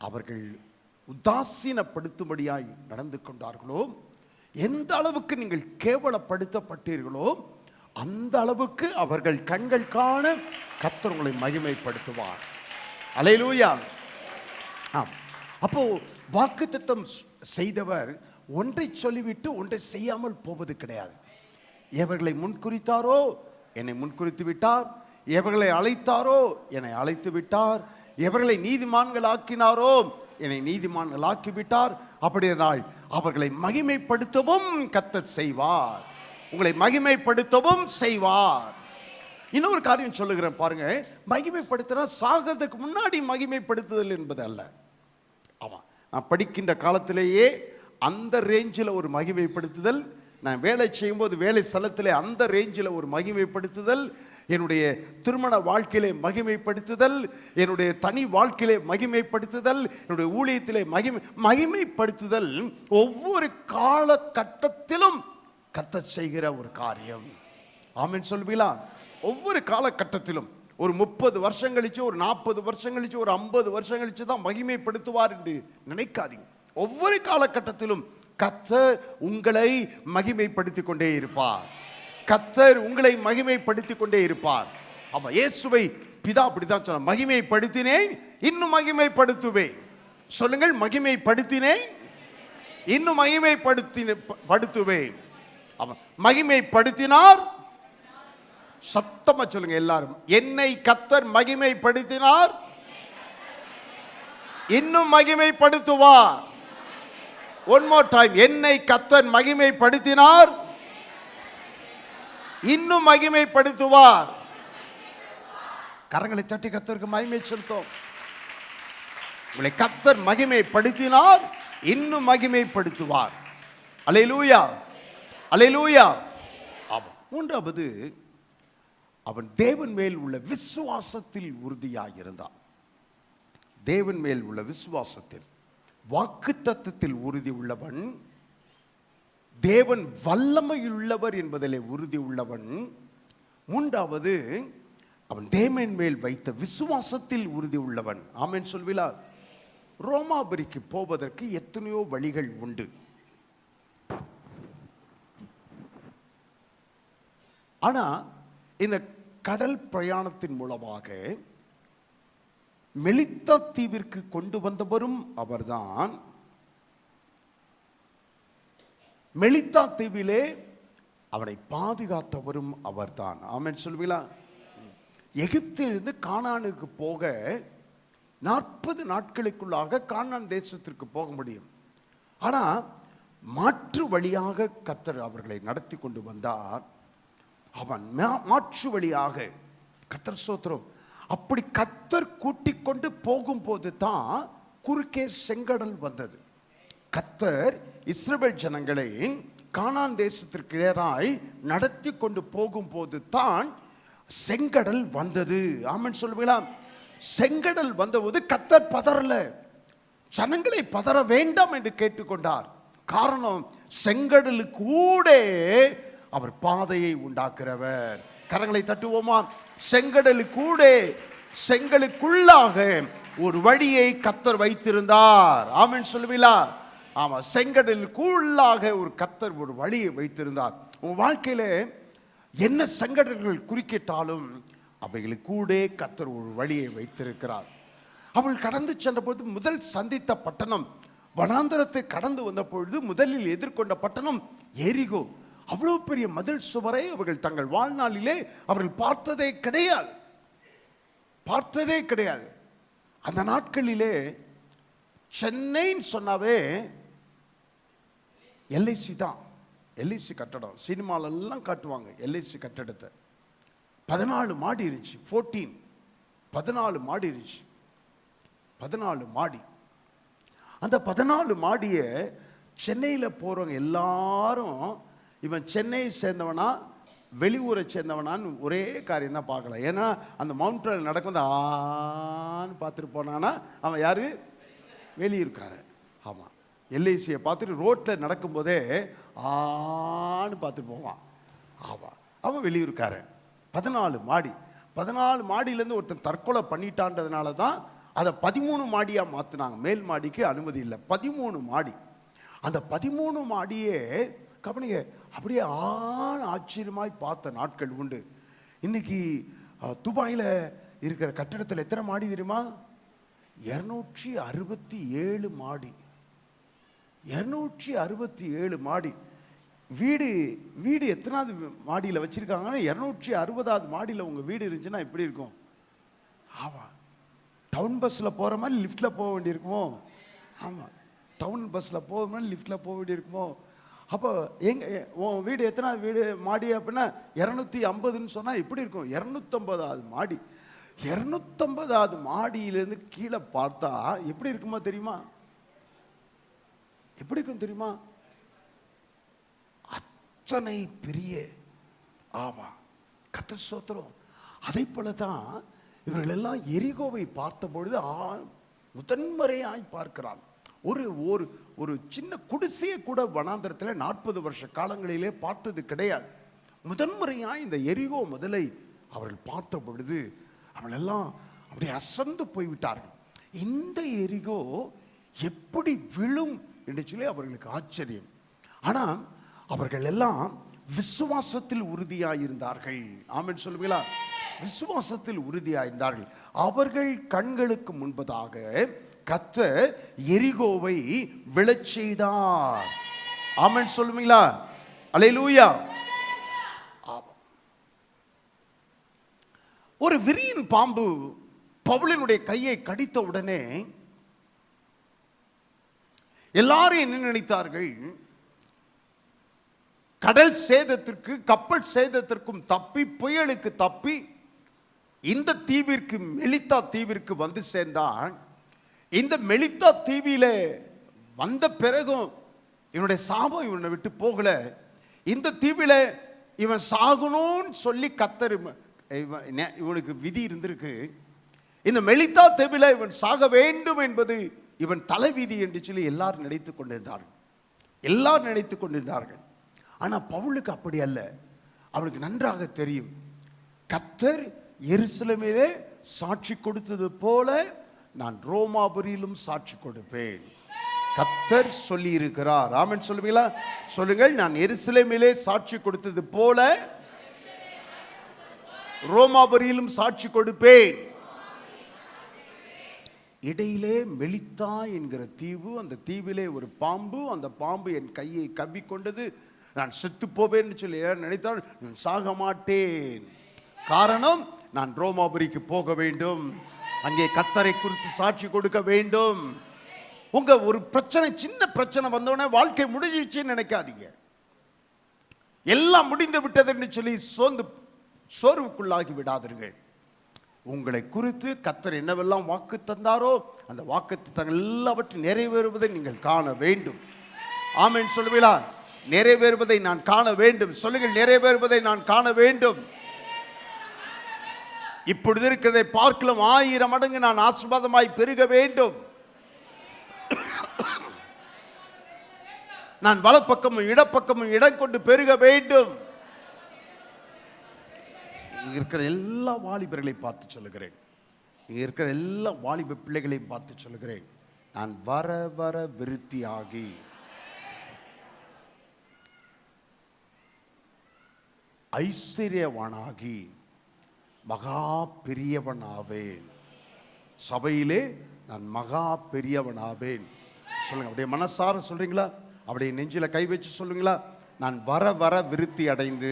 அவர்கள் உதாசீனப்படுத்தும்படியாய் நடந்து கொண்டார்களோ, எந்த அளவுக்கு நீங்கள் கேவலப்படுத்தப்பட்டீர்களோ அந்த அளவுக்கு அவர்கள் கண்கள் காண கர்த்தர் உங்களை மகிமைப்படுத்துவார். அல்லேலூயா. ஆம். அப்போ வாக்குத்தத்தம் செய்தவர் ஒன்றை சொல்லிவிட்டு ஒன்றை செய்யாமல் போவது கிடையாது. எவர்களை முன்குறித்தாரோ என்னை முன்குறித்து விட்டார். எவர்களை அழைத்தாரோ என்னை அழைத்து விட்டார். எவர்களை நீதிமான்கள் ஆக்கினாரோ என்னை நீதிமான்கள் ஆக்கிவிட்டார். அப்படியானால் அவர்களை மகிமைப்படுத்தவும் கர்த்தர் செய்வார். உங்களை மகிமைப்படுத்தவும் செய்வார். இன்னொரு காரியம் சொல்லுகிறேன் பாருங்க. மகிமைப்படுத்தினா சாகிறதுக்கு முன்னாடி மகிமைப்படுத்துதல் என்பது அல்ல. ஆமா, நான் படிக்கின்ற காலத்திலேயே அந்த ரேஞ்சில் ஒரு மகிமைப்படுத்துதல், நான் வேலை செய்யும்போது வேலை ஸ்தலத்திலே அந்த ரேஞ்சில் ஒரு மகிமைப்படுத்துதல், என்னுடைய திருமண வாழ்க்கையிலே மகிமைப்படுத்துதல், என்னுடைய தனி வாழ்க்கையிலே மகிமைப்படுத்துதல், என்னுடைய ஊழியத்திலே மகிமைப்படுத்துதல் ஒவ்வொரு காலகட்டத்திலும் கர்த்தர் செய்கிற ஒரு காரியம். ஆமென் சொல்வீங்களா? ஒவ்வொரு காலகட்டத்திலும் ஒரு 30 வருஷம் கழிச்சு, ஒரு 40 வருஷம் கழிச்சு, ஒரு 50 வருஷம் கழிச்சு தான் மகிமைப்படுத்துவார் என்று நினைக்காதீங்க. ஒவ்வொரு காலகட்டத்திலும் கர்த்தர் உங்களை மகிமைப்படுத்திக் கொண்டே இருப்பார். கர்த்தர் உங்களை மகிமைப்படுத்திக் கொண்டே இருப்பார். அப்ப இயேசுவை பிதா அப்படிதான் சொன்னார், மகிமைப்படுத்தினேன் இன்னும் மகிமைப்படுத்துவேன். சொல்லுங்கள், மகிமைப்படுத்தினேன் இன்னும் மகிமைப்படுத்துவேன். மகிமைப்படுத்தினார். சத்தமா சொல்லுங்க எல்லாரும், என்னை கர்த்தர் மகிமைப்படுத்தினார் இன்னும் மகிமைப்படுத்துவார். ஒன் மோர் டைம், என்னை கர்த்தர் மகிமைப்படுத்தினார் இன்னும் மகிமைப்படுத்துவார். கரங்களை தட்டி கர்த்தருக்கு மகிமை செலுத்தும். உங்களை கர்த்தர் மகிமைப்படுத்தினார் இன்னும் மகிமைப்படுத்துவார். அல்லேலூயா, அல்லேலூயா. மூன்றாவது, அவன் தேவன் மேல் உள்ள விசுவாசத்தில் உறுதியாயிருந்தான். தேவன் மேல் உள்ள விசுவாசத்தில், வாக்குத்தத்தத்தில் உறுதி உள்ளவன், தேவன் வல்லமையுள்ளவர் என்பதிலே உறுதி உள்ளவன். மூன்றாவது, அவன் தேவன் மேல் வைத்த விசுவாசத்தில் உறுதி உள்ளவன். ஆமென் சொல்வீங்களா? ரோமாபுரிக்கு போவதற்கு எத்தனையோ வழிகள் உண்டு. ஆனா இந்த கடல் பிரயாணத்தின் மூலமாக மெலித்தா தீவிற்கு கொண்டு வந்தவரும் அவர்தான். மெலித்தா தீவிலே அவனை பாதுகாத்தவரும் அவர்தான். ஆமென் சொல்வீங்களா? எகிப்திலிருந்து கானானுக்கு போக 40 நாட்களுக்குள்ளாக கானான் தேசத்திற்கு போக முடியும். ஆனா மாற்று வழியாக கர்த்தர் அவர்களை நடத்தி கொண்டு வந்தார். அவன் மாற்று வழியாக, கர்த்தர் ஸ்தோத்திரம், அப்படி கர்த்தர் கூட்டிக் கொண்டு போகும்போது தான் குறுக்கே செங்கடல் வந்தது. கர்த்தர் இஸ்ரவேல் ஜனங்களை கானான் தேசத்திற்கு நேராய் நடத்தி கொண்டு போகும்போது தான் செங்கடல் வந்தது. ஆமென் சொல்லுவீங்களா? செங்கடல் வந்தபோது கர்த்தர் பதறல, ஜனங்களை பதற வேண்டாம் என்று கேட்டுக்கொண்டார். காரணம், செங்கடலுக்கு கூட அவர் பாதையை உண்டாக்குறவர். கரங்களை தட்டுவோமா? செங்கடலுக்கூட, செங்கலுக்குள்ளாக ஒரு வழியை கர்த்தர் வைத்திருந்தார். ஆமென் சொல்லுவீங்களா? ஆமா, செங்கடலுக்குள்ளாக ஒரு கர்த்தர் ஒரு வழியை வைத்திருந்தார். உன் வாழ்க்கையில என்ன சங்கடங்கள் குறுக்கிட்டாலும் அவைகளுக்கு கூட கர்த்தர் ஒரு வழியை வைத்திருக்கிறார். அவள் கடந்து சென்ற போது முதல் சந்தித்த பட்டணம், வனாந்தரத்தை கடந்து வந்த பொழுது முதலில் எதிர்கொண்ட பட்டணம் எரிகோ. அவ்வளவு பெரிய மதில் சுவரை அவர்கள் தங்கள் வாழ்நாளிலே அவர்கள் பார்த்ததே கிடையாது, பார்த்ததே கிடையாது. அந்த நாட்களிலே சென்னைன்னு சொன்னாவே எல்ஐசி தான், எல்ஐசி கட்டடம். சினிமாலெல்லாம் காட்டுவாங்க எல்ஐசி கட்டடத்தை. 14 மாடி இருந்துச்சு. 14 மாடி இருந்துச்சு. 14 மாடி. அந்த 14 மாடியை சென்னையில் போகிறவங்க எல்லாரும் இவன் சென்னையை சேர்ந்தவனா வெளியூரை சேர்ந்தவனான்னு ஒரே காரியம் தான் பார்க்கலாம். ஏன்னா அந்த மவுண்டனில் நடக்கும் ஆன்னு பார்த்துட்டு போனான்னா அவன் யாரு? வெளியூர்காரன். ஆமாம், எல்ஐசியை பார்த்துட்டு ரோட்டில் நடக்கும்போதே ஆன்னு பார்த்துட்டு போவான். ஆமாம், அவன் வெளியூர்காரன். 14 மாடி. 14 மாடியிலேருந்து ஒருத்தன் தற்கொலை பண்ணிட்டான்றதுனால தான் அதை 13 மாடியாக மாற்றினாங்க. மேல் மாடிக்கு அனுமதி இல்லை. 13 மாடி. அந்த 13 மாடியே கவனிங்க, அப்படியே ஆச்சரியமாய் பார்த்த நாட்கள் உண்டு. இன்னைக்கு துபாயில் இருக்கிற கட்டடத்தில் எத்தனை மாடி தெரியுமா? 267 மாடி. 267 மாடி. வீடு எத்தனாவது மாடியில் வச்சிருக்காங்கன்னா 260வது மாடியில் உங்கள் வீடு இருந்துச்சுன்னா எப்படி இருக்கும்? ஆமாம், டவுன் பஸ்ஸில் போகிற மாதிரி லிஃப்டில் போக வேண்டியிருக்குமோ? ஆமாம், டவுன் பஸ்ஸில் போகிற மாதிரி லிஃப்டில் போக வேண்டியிருக்குமோ? அப்போ உன் வீடு எத்தனை வீடு மாடி அப்படின்னா 250ன்னு சொன்னால் எப்படி இருக்கும்? 250வது மாடி. 250வது மாடியிலேருந்து கீழே பார்த்தா எப்படி இருக்குமா தெரியுமா? எப்படி இருக்கும் தெரியுமா? அத்தனை பெரிய. ஆமா, கர்த்தர் ஸ்தோத்திரம். அதை போல தான் இவர்கள் எல்லாம் எரிகோவை பார்த்த பொழுது முதன்முறையாய் பார்க்கிறான். ஒரு ஒரு ஒரு சின்ன குடிசையை கூட வனாந்தரத்தில் 40 வருஷ காலங்களிலே பார்த்தது கிடையாது. முதன்முறையாய் இந்த எரிகோ முதலை அவர்கள் பார்த்த பொழுது அவர்கள் எல்லாம் அப்படியே அசந்து போய்விட்டார்கள். இந்த எரிகோ எப்படி விழும் என்று சொல்லி அவர்களுக்கு ஆச்சரியம். ஆனால் அவர்கள் எல்லாம் விசுவாசத்தில் உறுதியாயிருந்தார்கள். ஆமென் சொல்லுவீங்களா? விசுவாசத்தில் உறுதியாயிருந்தார்கள். அவர்கள் கண்களுக்கு முன்பதாக கர்த்தர் எரிகோவை விழச் செய்தார். ஆமென் சொல்லுவீங்களா? அல்லேலூயா. ஒரு விரியன் பாம்பு பவுலினுடைய கையை கடித்த உடனே எல்லாரும் என்ன நினைத்தார்கள்? கடல் சேதத்திற்கு, கப்பல் சேதத்திற்கும் தப்பி, புயலுக்கு தப்பி இந்த தீவிற்கு, மெலித்தா தீவிற்கு வந்து சேர்ந்தான். இந்த மெலித்தா தீவிலே வந்த பிறகும் இவனுடைய சாபம் இவனை விட்டு போகல. இந்த தீவில இவன் சாகணும்னு சொல்லி கர்த்தர் இவனுக்கு விதி இருந்திருக்கு. இந்த மெலித்தா தீவில இவன் சாக வேண்டும் என்பது இவன் தலைவிதி என்று சொல்லி எல்லாரும் நினைத்துக் கொண்டிருந்தார்கள். எல்லாரும் நினைத்துக் கொண்டிருந்தார்கள். ஆனா பவுலுக்கு அப்படி அல்ல. அவனுக்கு நன்றாக தெரியும், கர்த்தர் எருசலேமிலே சாட்சி கொடுத்தது போல நான் ரோமாபுரியிலும் சாட்சி கொடுப்பேன். கர்த்தர் சொல்லி இருக்கிறார். ஆமென் சொல்லுவீங்களா? சொல்லுங்கள். நான் எருசலேமிலே சாட்சி கொடுத்தது போல ரோமாபுரியிலும் சாட்சி கொடுப்பேன். இடையிலே மெலித்தா என்கிற தீவு, அந்த தீவிலே ஒரு பாம்பு, அந்த பாம்பு என் கையை கவ்விக்கொண்டது. நான் செத்து போவேன்னு சொல்லி நினைத்தால் நான் சாக மாட்டேன். காரணம், நான் ரோமாபுரிக்கு போக வேண்டும், அங்கே கர்த்தரை குறித்து சாட்சி கொடுக்க வேண்டும். உங்க ஒரு பிரச்சனை, சின்ன பிரச்சனை வந்தோடனே வாழ்க்கை முடிஞ்சிருச்சுன்னு நினைக்காதீங்க. எல்லாம் முடிந்து விட்டதுன்னு சொல்லி சோர்வுக்குள்ளாகி விடாதீர்கள். உங்களை குறித்து கர்த்தர் என்னவெல்லாம் வாக்கு தந்தாரோ அந்த வாக்குத்தத்தங்கள் எல்லாவற்றையும் நிறைவேறுவதை நீங்கள் காண வேண்டும். ஆமென் சொல்லுவீங்களா? நிறைவேறுவதை நான் காண வேண்டும். சொல்லுங்கள், நிறைவேறுவதை நான் காண வேண்டும். இப்பொழுது இருக்கிறதை பார்க்கலாம் 1000 மடங்கு நான் ஆசீர்வாதமாய் பெருக வேண்டும். நான் வலப்பக்கமும் இடப்பக்கமும் இடம் கொண்டு பெருக வேண்டும். இங்க இருக்கிற எல்லா வாலிபர்களை பார்த்து சொல்லுகிறேன், இங்க இருக்கிற எல்லா வாலிப பிள்ளைகளையும் பார்த்து சொல்லுகிறேன், நான் வர வர விருத்தியாகி ஐஸ்வர்யவானாகி மகா பெரியவனாவேன். சபையிலே நான் மகா பெரியவனாவேன். சொல்லுங்க, அப்படியே மனசார சொல்றீங்களா? அப்படியே நெஞ்சில கை வச்சு சொல்லுங்களா? நான் வர வர விருத்தி அடைந்து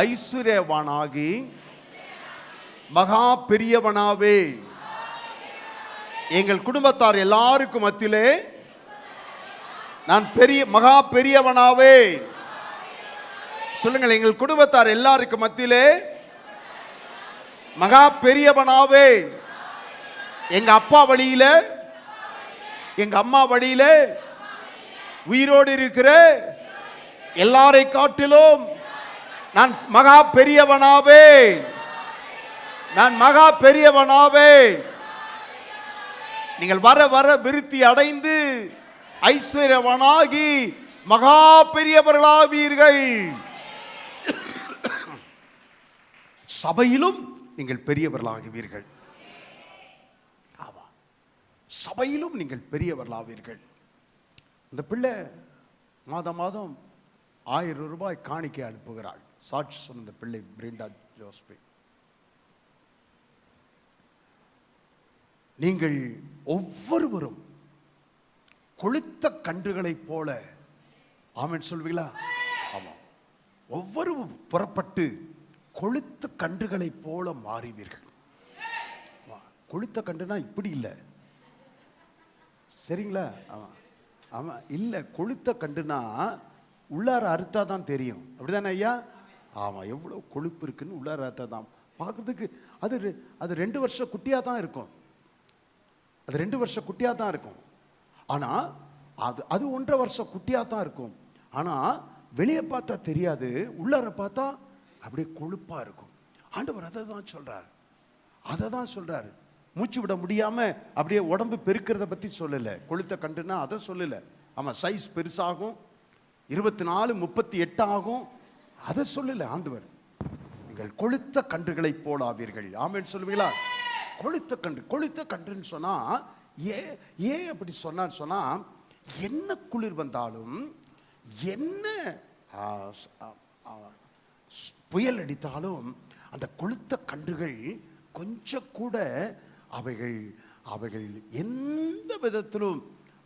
ஐஸ்வர்யவானாகி மகா பெரியவனாவே. எங்கள் குடும்பத்தார் எல்லாருக்கும் மத்தியிலே நான் மகா பெரியவனாவே. சொல்லுங்கள், எங்கள் குடும்பத்தார் எல்லாருக்கும் மத்தியிலே மகா பெரியவனாவே. எங்க அப்பா வழியில, எங்க அம்மா வழியில உயிரோடு இருக்கிற எல்லாரை காட்டிலும் நான் மகா பெரியவனாவே. நான் மகா பெரியவனாவே. நீங்கள் வர வர விருத்தி அடைந்து ஐஸ்வர்யவனாகி மகா பெரியவர்களாவீர்கள். சபையிலும் நீங்கள் பெரியவர்களாகுவீர்கள். ஆமா, சபையிலும் நீங்கள் பெரியவர்களாவீர்கள். இந்த பிள்ளை மாதம் மாதம் 1000 ரூபாய் காணிக்கை அனுப்புகிறாள். சாட்சி சொன்ன இந்த பிள்ளை பிரிண்டா ஜோஸ்பே. நீங்கள் ஒவ்வொருவரும் கொளுத்த கன்றுகளைப் போல, ஆமென் சொல்வீங்களா? ஆமா, ஒவ்வொரு புறப்பட்டு கொளுத்த கன்றுகளைப் போல மாறிவீர்கள். கொளுத்த கன்றுனா இப்படி இல்லை, சரிங்களா? ஆமா ஆமா, இல்லை, கொளுத்த கன்றுனா உள்ளார அறுத்தா தான் தெரியும். அப்படிதானே ஐயா? ஆமா, எவ்வளோ கொழுப்பு இருக்குன்னு உள்ளார அறுத்தா தான் பார்க்கறதுக்கு. அது 2 வருஷ குட்டியாக தான் இருக்கும். அது 2 வருஷ குட்டியாக தான் இருக்கும். ஆனால் அது அது 1.5 வருஷம் குட்டியாக தான் இருக்கும். ஆனால் வெளியே பார்த்தா தெரியாது, உள்ளார பார்த்தா அப்படியே கொழுப்பாக இருக்கும். ஆண்டவர் அதை தான் சொல்கிறார், அதை தான் சொல்கிறார். மூச்சு விட முடியாமல் அப்படியே உடம்பு பெருக்கிறத பற்றி சொல்லலை. கொளுத்த கண்டுன்னா அதை சொல்லலை. ஆமாம், சைஸ் பெருசாகும், 24 38 ஆகும், அதை சொல்லலை ஆண்டவர். நீங்கள் கொளுத்த கன்றுகளை போலாவீர்கள். ஆமென் சொல்லுவீங்களா? கொளுத்த கன்றுன்னு சொன்னா ஏன் அப்படி சொன்னா, என்ன குளிர் வந்தாலும், என்ன புயல் அடித்தாலும், அந்த கொளுத்த கன்றுகள் கொஞ்சம் கூட அவைகள் எந்த விதத்திலும்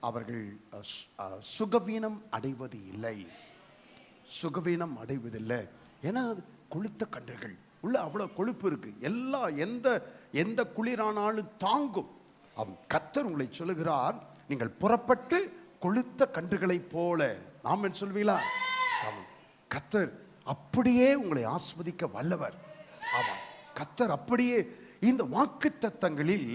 அவர்கள் சுகவீனம் அடைவது இல்லை, சுகவீனம் அடைவதில்லை. ஏன்னா கொளுத்த கன்றுகள் உள்ள அவ்வளோ கொழுப்பு இருக்கு. எந்த குளிரானாலும் தாங்கும். அவன் கர்த்தர் உங்களை சொல்லுகிறார், நீங்கள் புறப்பட்டு கொளுத்த கன்றுகளைப் போல. ஆமென் சொல்வீங்களா? ஆமாம், கர்த்தர் அப்படியே உங்களை ஆஸ்வதிக்க வல்லவர். ஆமாம், கர்த்தர் அப்படியே. இந்த வாக்குத்தத்தங்களில்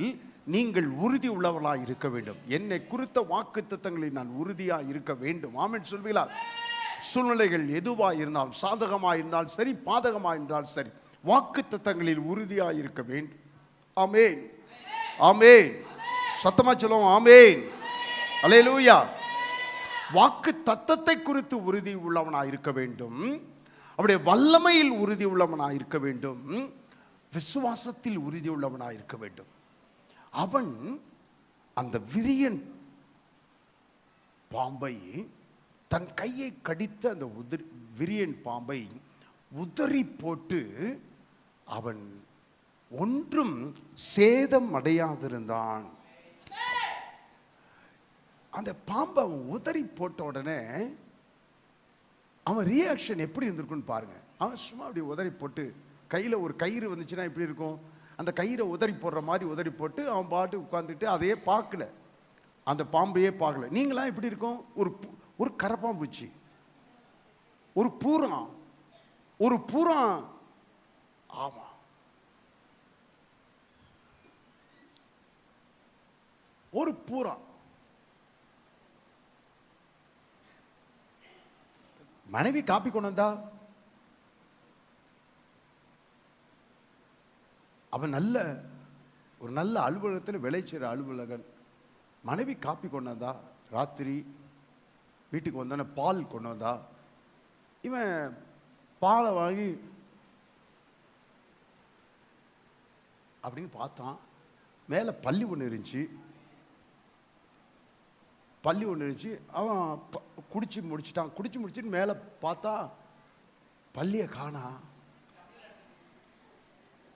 நீங்கள் உறுதி உள்ளவர்களாக இருக்க வேண்டும். என்னை குறித்த வாக்குத்தத்தங்களில் நான் உறுதியாக இருக்க வேண்டும். ஆமென் சொல்வீங்களா? சூழ்நிலைகள் எதுவாக இருந்தாலும், சாதகமாக இருந்தாலும் சரி, பாதகமாக இருந்தாலும் சரி, வாக்குத்தத்தங்களில் உறுதியாக இருக்க வேண்டும். ஆமென், ஆமென். சத்தமா சொல்லுவோம், ஆமென், அல்லேலூயா. வாக்கு தத்தத்தை குறித்து உறுதி உள்ளவனாக இருக்க வேண்டும். அவருடைய வல்லமையில் உறுதி உள்ளவனாக இருக்க வேண்டும். விசுவாசத்தில் உறுதி உள்ளவனாக இருக்க வேண்டும். அவன் அந்த விரியன் பாம்பை, தன் கையை கடித்த அந்த விரியன் பாம்பை உதறி போட்டு அவன் ஒன்றும் சேதம் அடையாதிருந்தான். அந்த பாம்பை அவன் உதறி போட்ட உடனே அவன் ரியாக்ஷன் எப்படி இருந்திருக்குன்னு பாருங்க. அவன் சும்மா அப்படி உதறி போட்டு, கையில் ஒரு கயிறு வந்துச்சுன்னா எப்படி இருக்கும், அந்த கயிறை உதறி போடுற மாதிரி உதறி போட்டு அவன் பாட்டு உட்காந்துட்டு அதையே பார்க்கல, அந்த பாம்பையே பார்க்கல. நீங்களாம் எப்படி இருக்கும்? ஒரு கரப்பாம்பூச்சி, ஒரு பூரான், ஆமா, ஒரு பூரான். மனைவி காப்பி கொண்டு வந்தா, அவன் ஒரு நல்ல அலுவலகத்தில் விளைச்சற அலுவலகன். மனைவி காப்பி கொண்டு வந்தா, ராத்திரி வீட்டுக்கு வந்தோடனே பால் கொண்டு வந்தா. இவன் பாலை வாங்கி அப்படின்னு பார்த்தான். மேலே பள்ளி ஒன்று இருந்துச்சு. அவன் குடிச்சு முடிச்சுட்டு மேலே பார்த்தா பள்ளியை காணா.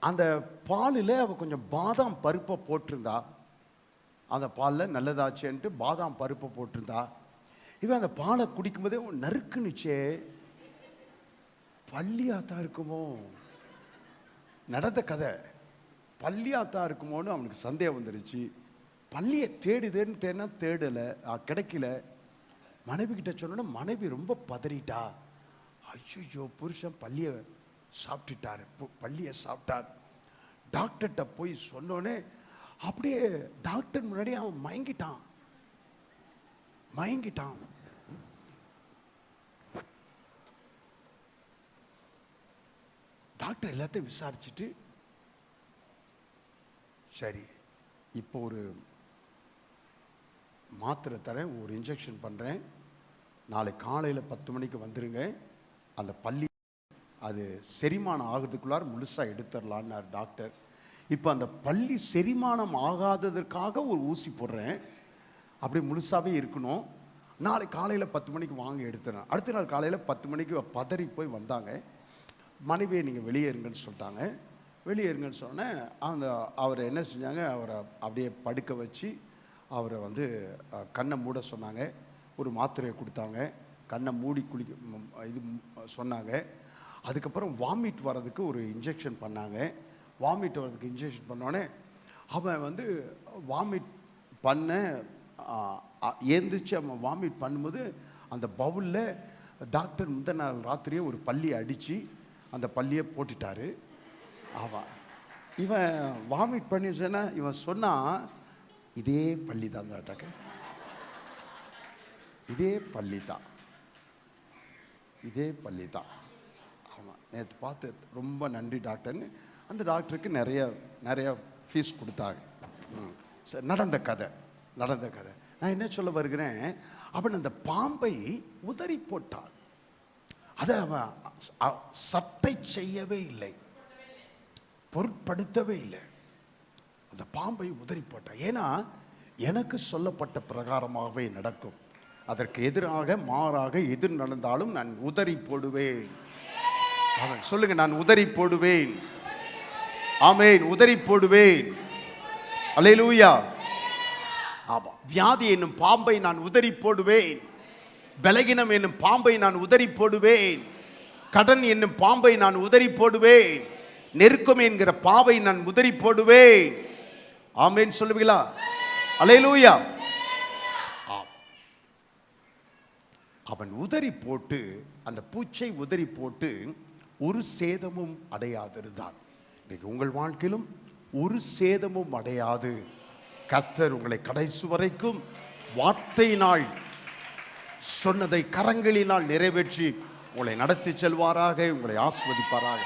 அந்த பாலில் அவ கொஞ்சம் பாதாம் பருப்பை போட்டிருந்தா. அந்த பாலில் நல்லதாச்சேன்ட்டு பாதாம் பருப்பை போட்டிருந்தா. இவன் அந்த பாலை குடிக்கும்போதே நறுக்குனுச்சே, பள்ளியாத்தான் இருக்குமோ, நடந்த கதை பள்ளியாத்தான் இருக்குமோன்னு அவனுக்கு சந்தேகம் வந்துருச்சு. பள்ளியை தேடுதேன்னு தேடலை, கிடைக்கல. மனைவி கிட்ட சொன்னோன்னா மனைவி ரொம்ப பதறிட்டா. ஐயோ, புருஷன் பள்ளியை சாப்பிட்டார். டாக்டர்கிட்ட போய் சொன்னோன்னே அப்படியே டாக்டர் முன்னாடி அவன் மயங்கிட்டான். டாக்டர் எல்லாத்தையும் விசாரிச்சுட்டு, சரி இப்போ ஒரு மாத்திரை தரேன், ஒரு இன்ஜெக்ஷன் பண்ணுறேன், நாளை காலையில் 10 மணிக்கு வந்துடுங்க, அந்த பள்ளி அது செரிமானம் ஆகிறதுக்குள்ளார முழுசாக எடுத்துடலான்னார் டாக்டர். இப்போ அந்த பள்ளி செரிமானம் ஆகாததற்காக ஒரு ஊசி போடுறேன், அப்படி முழுசாகவே இருக்கணும், நாளை காலையில் 10 மணிக்கு வாங்க எடுத்துறேன். அடுத்த நாள் காலையில் 10 மணிக்கு பதறி போய் வந்தாங்க. மனைவியை நீங்கள் வெளியேறுங்கன்னு சொல்லிட்டாங்க. வெளியேறுங்கன்னு சொன்னேன். அவரை என்ன செஞ்சாங்க, அவரை அப்படியே படுக்க வச்சு அவரை கண்ணை மூட சொன்னாங்க. ஒரு மாத்திரையை கொடுத்தாங்க, கண்ணை மூடி சொன்னாங்க. அதுக்கப்புறம் வாமிட் வர்றதுக்கு ஒரு இன்ஜெக்ஷன் பண்ணாங்க. வாமிட் வர்றதுக்கு இன்ஜெக்ஷன் பண்ணோடனே அவன் வாமிட் பண்ண ஏந்திரிச்சு அவன் வாமிட் பண்ணும்போது அந்த பவுலில் டாக்டர் முந்தின நாள் ராத்திரியே ஒரு பள்ளியை அடித்து அந்த பள்ளியை போட்டுட்டாரு. ஆமாம், இவன் வாமிட் பண்ணி சொன்னா, இவன் சொன்னான், இதே பள்ளி தான் டாக்டர், இதே பள்ளி தான், இதே பள்ளி தான். ஆமாம், நேற்று பார்த்து ரொம்ப நன்றி டாக்டர்னு அந்த டாக்டருக்கு நிறைய ஃபீஸ் கொடுத்தாங்க. சரி, நடந்த கதை. நான் என்ன சொல்ல வருகிறேன், அவன் அந்த பாம்பை உதறி போட்டான். அதை அவன் சட்டை செய்யவே இல்லை, பொருட்படுத்தவே இல்லை. அந்த பாம்பை உதறி போட்டான். ஏன்னா எனக்கு சொல்லப்பட்ட பிரகாரமாகவே நடக்கும், அதற்கு எதிராக மாறாக எது நடந்தாலும் நான் உதறி போடுவேன். அவன் சொல்லுங்க, நான் உதறி போடுவேன். ஆமென், உதறி போடுவேன். அல்லேலூயா. ஆமா, வியாதி என்னும் பாம்பை நான் உதறி போடுவேன். பலகீனம் என்னும் பாம்பை நான் உதறி போடுவேன். கடன் என்னும் பாம்பை நான் உதறி போடுவேன். நெருக்கம் என்கிற பாவை நான் உதறி போடுவேன். ஆமென் சொல்லுவீங்களா? அல்லேலூயா. அவன் உதறி போட்டு, அந்த பூச்சை உதறி போட்டு ஒரு சேதமும் அடையாதிருந்தான். இன்னைக்கு உங்கள் வாழ்க்கையிலும் ஒரு சேதமும் அடையாது கர்த்தர் உங்களை கடைசி வரைக்கும் வார்த்தையினால் சொன்னதை கரங்களினால் நிறைவேற்றி உங்களை நடத்தி செல்வாராக, உங்களை ஆசீர்வதிப்பாராக.